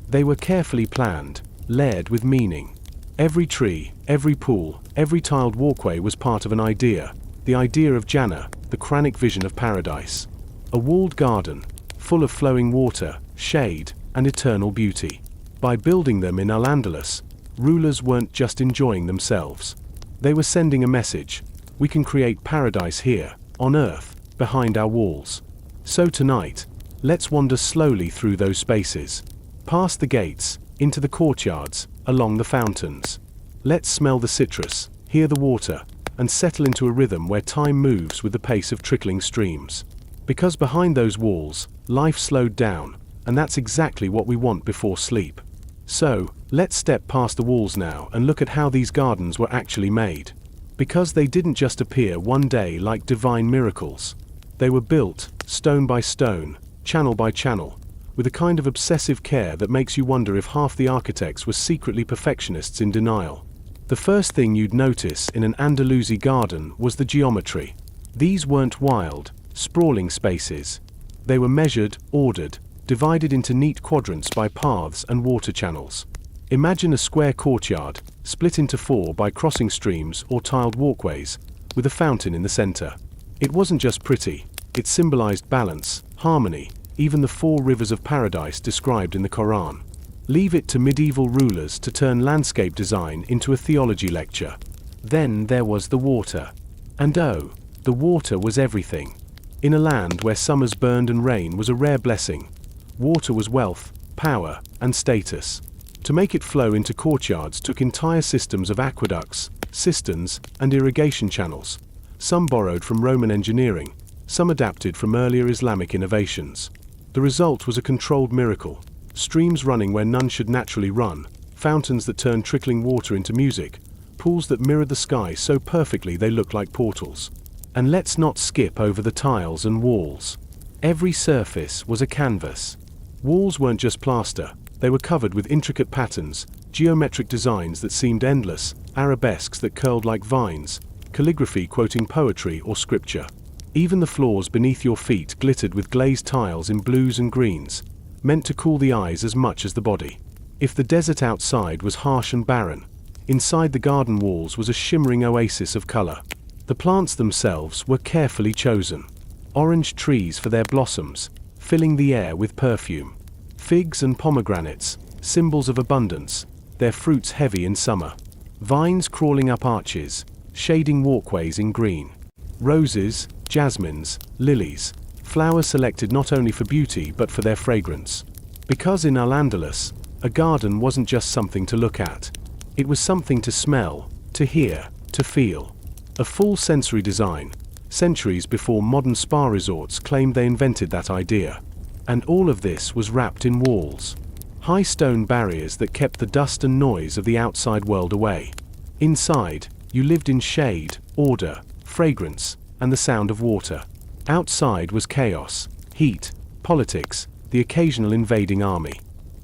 They were carefully planned, layered with meaning. Every tree, every pool, every tiled walkway was part of an idea, the idea of Jannah, the Quranic vision of paradise. A walled garden, full of flowing water, shade, and eternal beauty. By building them in Al-Andalus, rulers weren't just enjoying themselves. They were sending a message: we can create paradise here, on earth, behind our walls. So tonight, let's wander slowly through those spaces. Past the gates, into the courtyards, along the fountains. Let's smell the citrus, hear the water, and settle into a rhythm where time moves with the pace of trickling streams. Because behind those walls, life slowed down, and that's exactly what we want before sleep. So, let's step past the walls now and look at how these gardens were actually made. Because they didn't just appear one day like divine miracles. They were built, stone by stone, channel by channel, with a kind of obsessive care that makes you wonder if half the architects were secretly perfectionists in denial. The first thing you'd notice in an Andalusi garden was the geometry. These weren't wild, sprawling spaces. They were measured, ordered, divided into neat quadrants by paths and water channels. Imagine a square courtyard, split into 4 by crossing streams or tiled walkways, with a fountain in the center. It wasn't just pretty, it symbolized balance, harmony, even the 4 rivers of paradise described in the Quran. Leave it to medieval rulers to turn landscape design into a theology lecture. Then there was the water. And oh, the water was everything. In a land where summers burned and rain was a rare blessing, water was wealth, power, and status. To make it flow into courtyards took entire systems of aqueducts, cisterns, and irrigation channels. Some borrowed from Roman engineering, some adapted from earlier Islamic innovations. The result was a controlled miracle. Streams running where none should naturally run, fountains that turned trickling water into music, pools that mirrored the sky so perfectly they looked like portals. And let's not skip over the tiles and walls. Every surface was a canvas. Walls weren't just plaster, they were covered with intricate patterns, geometric designs that seemed endless, arabesques that curled like vines, calligraphy quoting poetry or scripture. Even the floors beneath your feet glittered with glazed tiles in blues and greens, meant to cool the eyes as much as the body. If the desert outside was harsh and barren, inside the garden walls was a shimmering oasis of color. The plants themselves were carefully chosen. Orange trees for their blossoms, filling the air with perfume. Figs and pomegranates, symbols of abundance, their fruits heavy in summer. Vines crawling up arches, shading walkways in green. Roses, jasmines, lilies, flowers selected not only for beauty but for their fragrance. Because in Al-Andalus, a garden wasn't just something to look at. It was something to smell, to hear, to feel. A full sensory design, centuries before modern spa resorts claimed they invented that idea. And all of this was wrapped in walls. High stone barriers that kept the dust and noise of the outside world away. Inside, you lived in shade, order, fragrance, and the sound of water. Outside was chaos, heat, politics, the occasional invading army.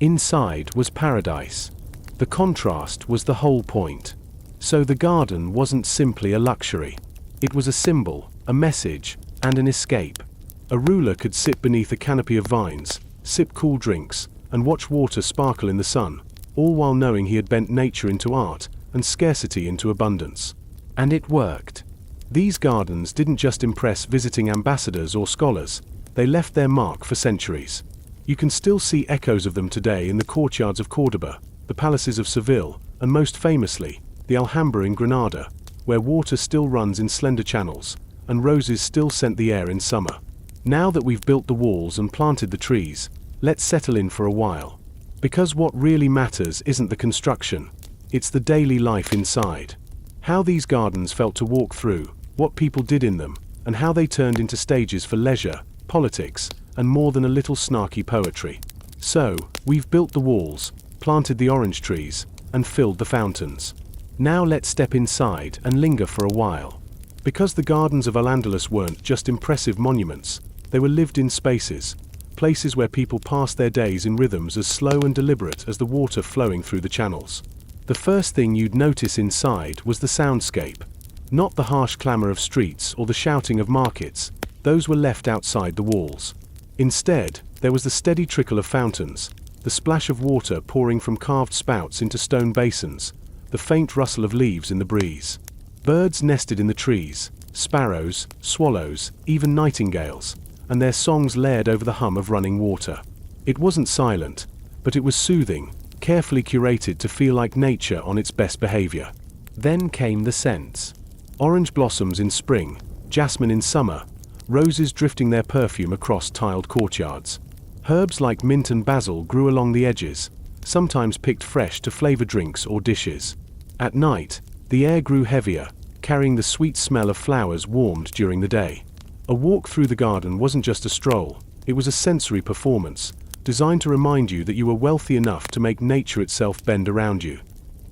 Inside was paradise. The contrast was the whole point. So the garden wasn't simply a luxury. It was a symbol, a message, and an escape. A ruler could sit beneath a canopy of vines, sip cool drinks, and watch water sparkle in the sun, all while knowing he had bent nature into art and scarcity into abundance. And it worked. These gardens didn't just impress visiting ambassadors or scholars, they left their mark for centuries. You can still see echoes of them today in the courtyards of Córdoba, the palaces of Seville, and most famously, the Alhambra in Granada, where water still runs in slender channels, and roses still scent the air in summer. Now that we've built the walls and planted the trees, let's settle in for a while. Because what really matters isn't the construction, it's the daily life inside. How these gardens felt to walk through, what people did in them, and how they turned into stages for leisure, politics, and more than a little snarky poetry. So, we've built the walls, planted the orange trees, and filled the fountains. Now let's step inside and linger for a while. Because the gardens of Al-Andalus weren't just impressive monuments, they were lived-in spaces, places where people passed their days in rhythms as slow and deliberate as the water flowing through the channels. The first thing you'd notice inside was the soundscape. Not the harsh clamor of streets or the shouting of markets, those were left outside the walls. Instead, there was the steady trickle of fountains, the splash of water pouring from carved spouts into stone basins, the faint rustle of leaves in the breeze. Birds nested in the trees, sparrows, swallows, even nightingales, and their songs layered over the hum of running water. It wasn't silent, but it was soothing, carefully curated to feel like nature on its best behavior. Then came the scents. Orange blossoms in spring, jasmine in summer, roses drifting their perfume across tiled courtyards. Herbs like mint and basil grew along the edges, sometimes picked fresh to flavor drinks or dishes. At night, the air grew heavier, carrying the sweet smell of flowers warmed during the day. A walk through the garden wasn't just a stroll, it was a sensory performance, designed to remind you that you were wealthy enough to make nature itself bend around you.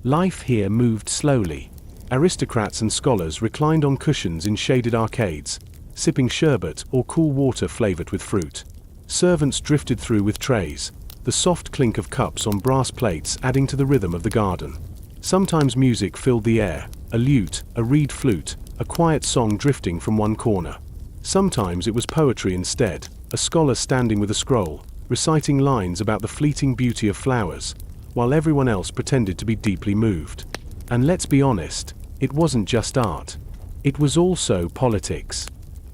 Life here moved slowly. Aristocrats and scholars reclined on cushions in shaded arcades, sipping sherbet or cool water flavored with fruit. Servants drifted through with trays, the soft clink of cups on brass plates adding to the rhythm of the garden. Sometimes music filled the air, a lute, a reed flute, a quiet song drifting from one corner. Sometimes it was poetry instead, a scholar standing with a scroll, reciting lines about the fleeting beauty of flowers, while everyone else pretended to be deeply moved. And let's be honest, it wasn't just art. It was also politics.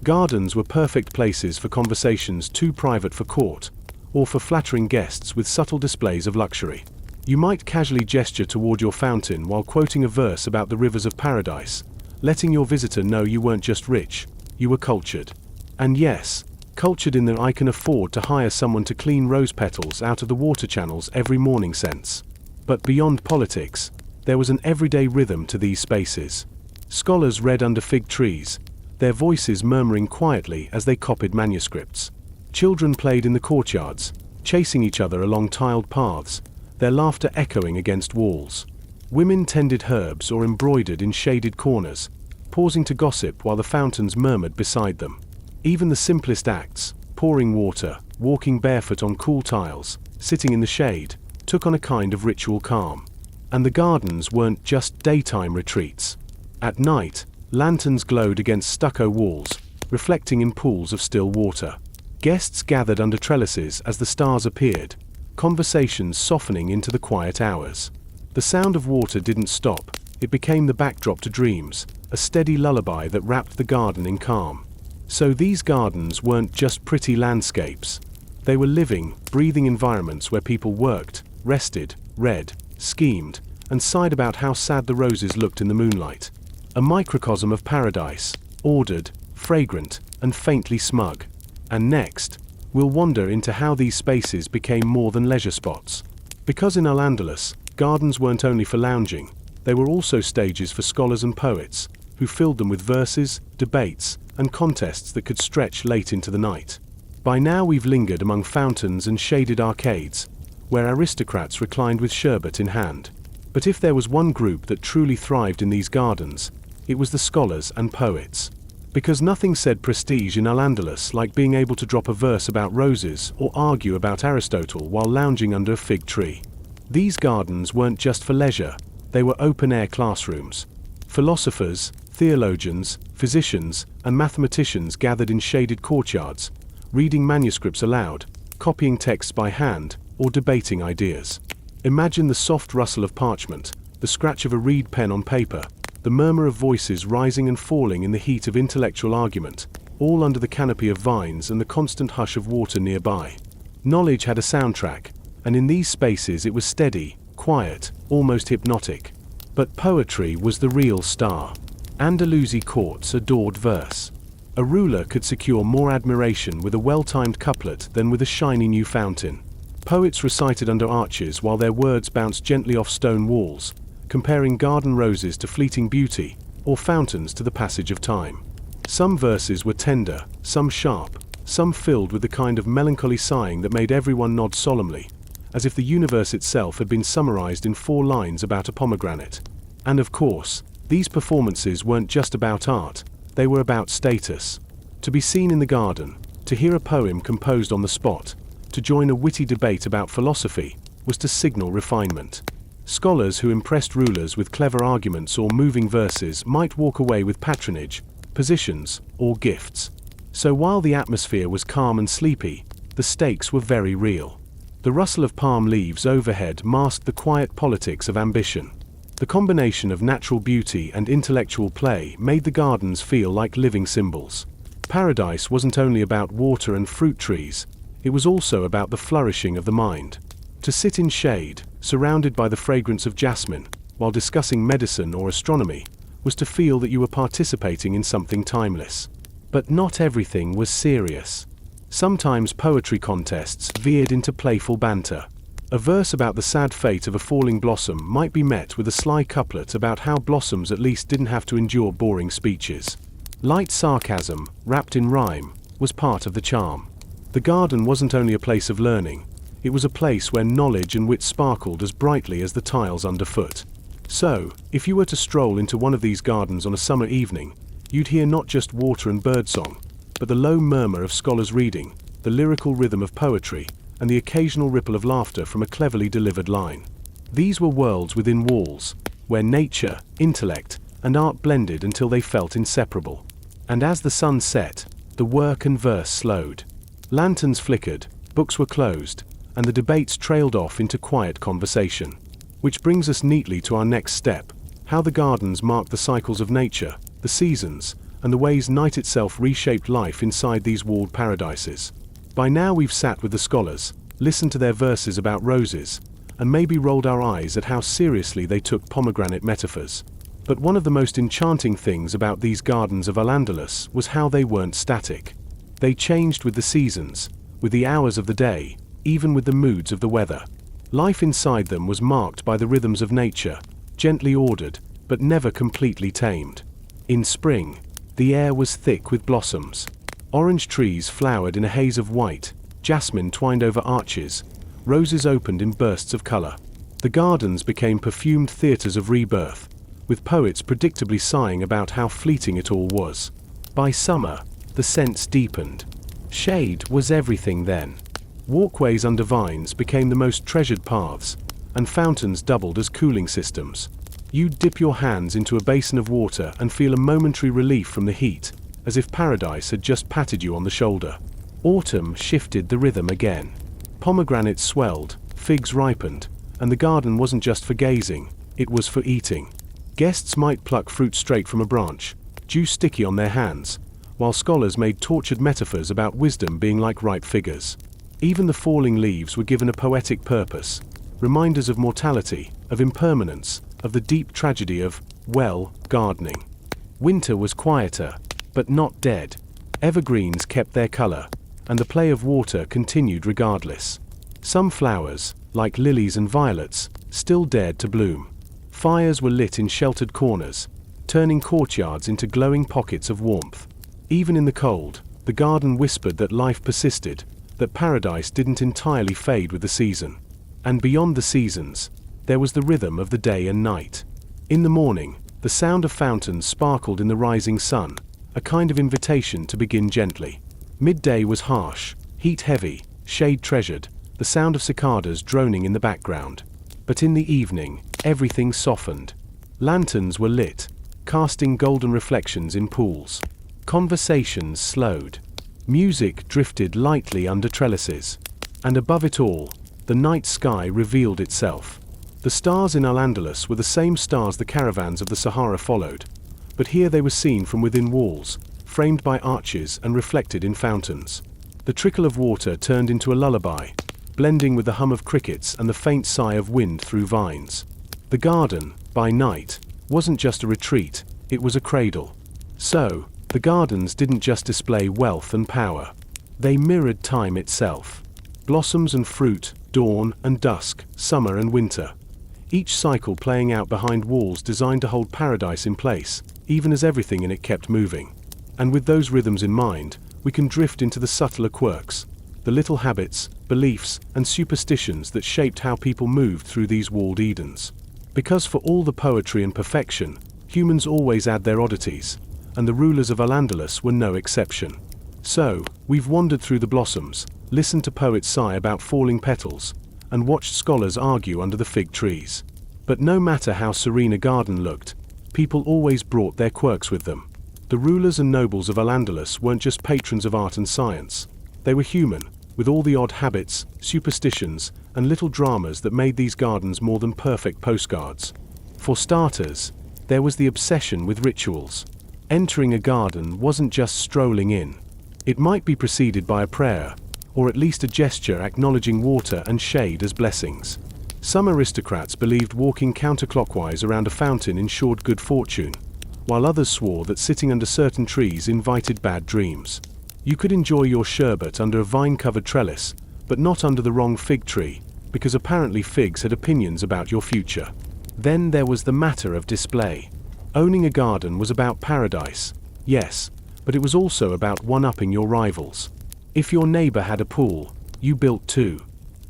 Gardens were perfect places for conversations too private for court, or for flattering guests with subtle displays of luxury. You might casually gesture toward your fountain while quoting a verse about the rivers of paradise, letting your visitor know you weren't just rich, you were cultured. And yes, cultured in that I can afford to hire someone to clean rose petals out of the water channels every morning sense. But beyond politics, there was an everyday rhythm to these spaces. Scholars read under fig trees, their voices murmuring quietly as they copied manuscripts. Children played in the courtyards, chasing each other along tiled paths, their laughter echoing against walls. Women tended herbs or embroidered in shaded corners, pausing to gossip while the fountains murmured beside them. Even the simplest acts, pouring water, walking barefoot on cool tiles, sitting in the shade, took on a kind of ritual calm. And the gardens weren't just daytime retreats. At night, lanterns glowed against stucco walls, reflecting in pools of still water. Guests gathered under trellises as the stars appeared, conversations softening into the quiet hours. The sound of water didn't stop, it became the backdrop to dreams, a steady lullaby that wrapped the garden in calm. So these gardens weren't just pretty landscapes. They were living, breathing environments where people worked, rested, read, schemed, and sighed about how sad the roses looked in the moonlight. A microcosm of paradise, ordered, fragrant, and faintly smug. And next, we'll wander into how these spaces became more than leisure spots. Because in Al-Andalus, gardens weren't only for lounging, they were also stages for scholars and poets, who filled them with verses, debates, and contests that could stretch late into the night. By now we've lingered among fountains and shaded arcades, where aristocrats reclined with sherbet in hand. But if there was one group that truly thrived in these gardens, it was the scholars and poets. Because nothing said prestige in Al-Andalus like being able to drop a verse about roses or argue about Aristotle while lounging under a fig tree. These gardens weren't just for leisure, they were open-air classrooms. Philosophers, theologians, physicians, and mathematicians gathered in shaded courtyards, reading manuscripts aloud, copying texts by hand, or debating ideas. Imagine the soft rustle of parchment, the scratch of a reed pen on paper, the murmur of voices rising and falling in the heat of intellectual argument, all under the canopy of vines and the constant hush of water nearby. Knowledge had a soundtrack, and in these spaces it was steady, quiet, almost hypnotic. But poetry was the real star. Andalusi courts adored verse. A ruler could secure more admiration with a well-timed couplet than with a shiny new fountain. Poets recited under arches while their words bounced gently off stone walls, comparing garden roses to fleeting beauty, or fountains to the passage of time. Some verses were tender, some sharp, some filled with the kind of melancholy sighing that made everyone nod solemnly, as if the universe itself had been summarized in 4 lines about a pomegranate. And of course, these performances weren't just about art, they were about status. To be seen in the garden, to hear a poem composed on the spot, to join a witty debate about philosophy, was to signal refinement. Scholars who impressed rulers with clever arguments or moving verses might walk away with patronage, positions, or gifts. So while the atmosphere was calm and sleepy, the stakes were very real. The rustle of palm leaves overhead masked the quiet politics of ambition. The combination of natural beauty and intellectual play made the gardens feel like living symbols. Paradise wasn't only about water and fruit trees, it was also about the flourishing of the mind. To sit in shade, surrounded by the fragrance of jasmine, while discussing medicine or astronomy, was to feel that you were participating in something timeless. But not everything was serious. Sometimes poetry contests veered into playful banter. A verse about the sad fate of a falling blossom might be met with a sly couplet about how blossoms at least didn't have to endure boring speeches. Light sarcasm, wrapped in rhyme, was part of the charm. The garden wasn't only a place of learning, it was a place where knowledge and wit sparkled as brightly as the tiles underfoot. So, if you were to stroll into one of these gardens on a summer evening, you'd hear not just water and birdsong, but the low murmur of scholars reading, the lyrical rhythm of poetry, and the occasional ripple of laughter from a cleverly delivered line. These were worlds within walls, where nature, intellect, and art blended until they felt inseparable. And as the sun set, the work and verse slowed. Lanterns flickered, books were closed, and the debates trailed off into quiet conversation. Which brings us neatly to our next step, how the gardens marked the cycles of nature, the seasons, and the ways night itself reshaped life inside these walled paradises. By now we've sat with the scholars, listened to their verses about roses, and maybe rolled our eyes at how seriously they took pomegranate metaphors. But one of the most enchanting things about these gardens of Al-Andalus was how they weren't static. They changed with the seasons, with the hours of the day, even with the moods of the weather. Life inside them was marked by the rhythms of nature, gently ordered, but never completely tamed. In spring, the air was thick with blossoms. Orange trees flowered in a haze of white, jasmine twined over arches, roses opened in bursts of color. The gardens became perfumed theaters of rebirth, with poets predictably sighing about how fleeting it all was. By summer, the scents deepened. Shade was everything then. Walkways under vines became the most treasured paths, and fountains doubled as cooling systems. You'd dip your hands into a basin of water and feel a momentary relief from the heat, as if paradise had just patted you on the shoulder. Autumn shifted the rhythm again. Pomegranates swelled, figs ripened, and the garden wasn't just for gazing, it was for eating. Guests might pluck fruit straight from a branch, juice sticky on their hands, while scholars made tortured metaphors about wisdom being like ripe figures. Even the falling leaves were given a poetic purpose, reminders of mortality, of impermanence, of the deep tragedy of, well, gardening. Winter was quieter, but not dead. Evergreens kept their color, and the play of water continued regardless. Some flowers, like lilies and violets, still dared to bloom. Fires were lit in sheltered corners, turning courtyards into glowing pockets of warmth. Even in the cold, the garden whispered that life persisted, that paradise didn't entirely fade with the season. And beyond the seasons, there was the rhythm of the day and night. In the morning, the sound of fountains sparkled in the rising sun, a kind of invitation to begin gently. Midday was harsh, heat heavy, shade treasured, the sound of cicadas droning in the background. But in the evening, everything softened. Lanterns were lit, casting golden reflections in pools. Conversations slowed. Music drifted lightly under trellises. And above it all, the night sky revealed itself. The stars in Al-Andalus were the same stars the caravans of the Sahara followed, but here they were seen from within walls, framed by arches and reflected in fountains. The trickle of water turned into a lullaby, blending with the hum of crickets and the faint sigh of wind through vines. The garden, by night, wasn't just a retreat, it was a cradle. So, the gardens didn't just display wealth and power. They mirrored time itself. Blossoms and fruit, dawn and dusk, summer and winter. Each cycle playing out behind walls designed to hold paradise in place, even as everything in it kept moving. And with those rhythms in mind, we can drift into the subtler quirks, the little habits, beliefs, and superstitions that shaped how people moved through these walled Edens. Because for all the poetry and perfection, humans always add their oddities, and the rulers of Al-Andalus were no exception. So, we've wandered through the blossoms, listened to poets sigh about falling petals, and watched scholars argue under the fig trees. But no matter how serene a garden looked, people always brought their quirks with them. The rulers and nobles of Al-Andalus weren't just patrons of art and science. They were human, with all the odd habits, superstitions, and little dramas that made these gardens more than perfect postcards. For starters, there was the obsession with rituals. Entering a garden wasn't just strolling in. It might be preceded by a prayer, or at least a gesture acknowledging water and shade as blessings. Some aristocrats believed walking counterclockwise around a fountain ensured good fortune, while others swore that sitting under certain trees invited bad dreams. You could enjoy your sherbet under a vine-covered trellis, but not under the wrong fig tree, because apparently figs had opinions about your future. Then there was the matter of display. Owning a garden was about paradise, yes, but it was also about one-upping your rivals. If your neighbor had a pool, you built two.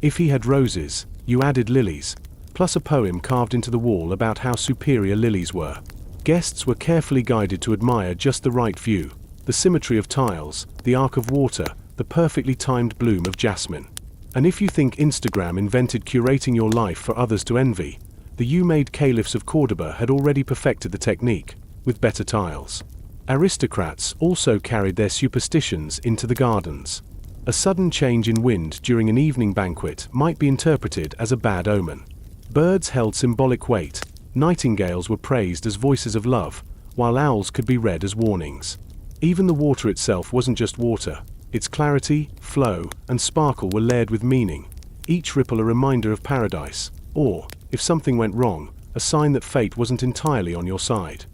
If he had roses, you added lilies, plus a poem carved into the wall about how superior lilies were. Guests were carefully guided to admire just the right view, the symmetry of tiles, the arc of water, the perfectly timed bloom of jasmine. And if you think Instagram invented curating your life for others to envy, the you-made caliphs of Cordoba had already perfected the technique, with better tiles. Aristocrats also carried their superstitions into the gardens. A sudden change in wind during an evening banquet might be interpreted as a bad omen. Birds held symbolic weight, nightingales were praised as voices of love, while owls could be read as warnings. Even the water itself wasn't just water. Its clarity, flow, and sparkle were layered with meaning, each ripple a reminder of paradise, or, if something went wrong, a sign that fate wasn't entirely on your side.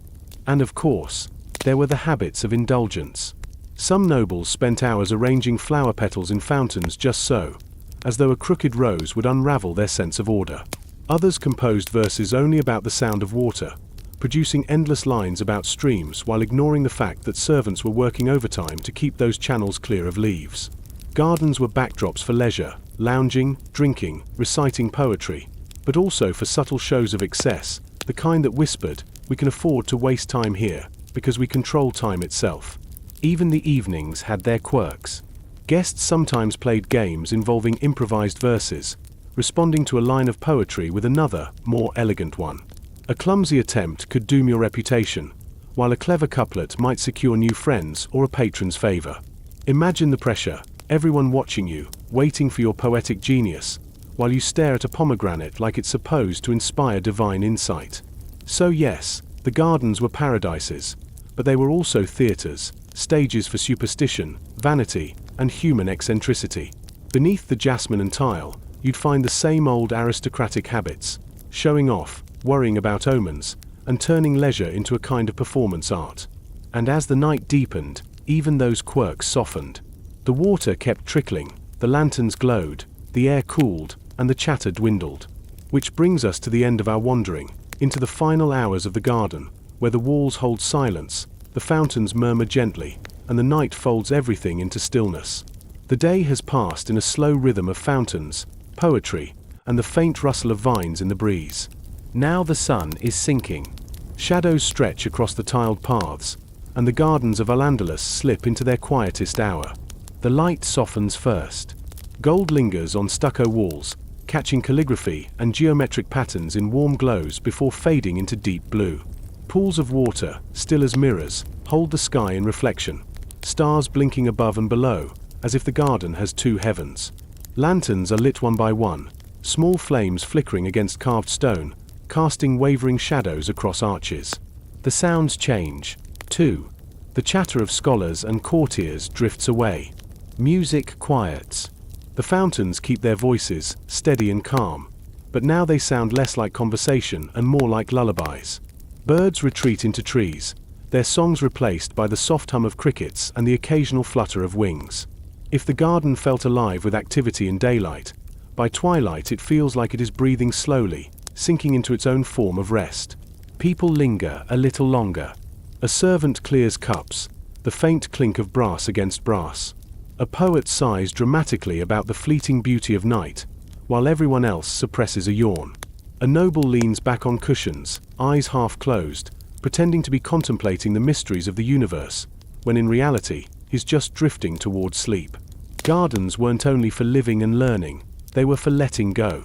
And of course, there were the habits of indulgence. Some nobles spent hours arranging flower petals in fountains just so, as though a crooked rose would unravel their sense of order. Others composed verses only about the sound of water, producing endless lines about streams while ignoring the fact that servants were working overtime to keep those channels clear of leaves. Gardens were backdrops for leisure, lounging, drinking, reciting poetry, but also for subtle shows of excess, the kind that whispered, "We can afford to waste time here, because we control time itself." Even the evenings had their quirks. Guests sometimes played games involving improvised verses, responding to a line of poetry with another, more elegant one. A clumsy attempt could doom your reputation, while a clever couplet might secure new friends or a patron's favor. Imagine the pressure, everyone watching you, waiting for your poetic genius, while you stare at a pomegranate like it's supposed to inspire divine insight. So yes, the gardens were paradises, but they were also theaters, stages for superstition, vanity, and human eccentricity. Beneath the jasmine and tile, you'd find the same old aristocratic habits, showing off, worrying about omens, and turning leisure into a kind of performance art. And as the night deepened, even those quirks softened. The water kept trickling, the lanterns glowed, the air cooled, and the chatter dwindled. Which brings us to the end of our wandering, into the final hours of the garden, where the walls hold silence, the fountains murmur gently, and the night folds everything into stillness. The day has passed in a slow rhythm of fountains, poetry, and the faint rustle of vines in the breeze. Now the sun is sinking. Shadows stretch across the tiled paths, and the gardens of Al-Andalus slip into their quietest hour. The light softens first. Gold lingers on stucco walls, catching calligraphy and geometric patterns in warm glows before fading into deep blue. Pools of water, still as mirrors, hold the sky in reflection, stars blinking above and below, as if the garden has two heavens. Lanterns are lit one by one, small flames flickering against carved stone, casting wavering shadows across arches. The sounds change, too. The chatter of scholars and courtiers drifts away. Music quiets. The fountains keep their voices, steady and calm, but now they sound less like conversation and more like lullabies. Birds retreat into trees, their songs replaced by the soft hum of crickets and the occasional flutter of wings. If the garden felt alive with activity in daylight, by twilight it feels like it is breathing slowly, sinking into its own form of rest. People linger a little longer. A servant clears cups, the faint clink of brass against brass. A poet sighs dramatically about the fleeting beauty of night, while everyone else suppresses a yawn. A noble leans back on cushions, eyes half closed, pretending to be contemplating the mysteries of the universe, when in reality, he's just drifting towards sleep. Gardens weren't only for living and learning, they were for letting go.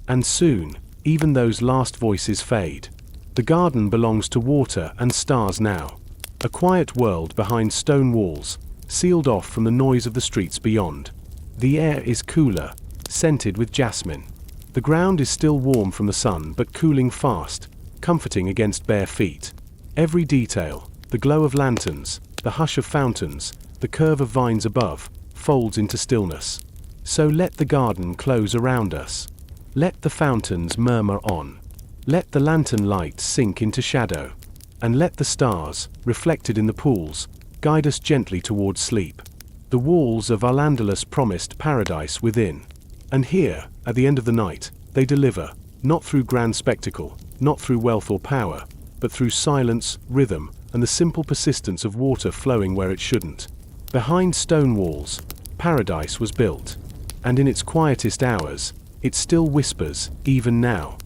And soon, even those last voices fade. The garden belongs to water and stars now. A quiet world behind stone walls, sealed off from the noise of the streets beyond. The air is cooler, scented with jasmine. The ground is still warm from the sun but cooling fast, comforting against bare feet. Every detail, the glow of lanterns, the hush of fountains, the curve of vines above, folds into stillness. So let the garden close around us. Let the fountains murmur on. Let the lantern light sink into shadow. And let the stars, reflected in the pools, guide us gently towards sleep. The walls of Al-Andalus promised paradise within. And here, at the end of the night, they deliver, not through grand spectacle, not through wealth or power, but through silence, rhythm, and the simple persistence of water flowing where it shouldn't. Behind stone walls, paradise was built. And in its quietest hours, it still whispers, even now.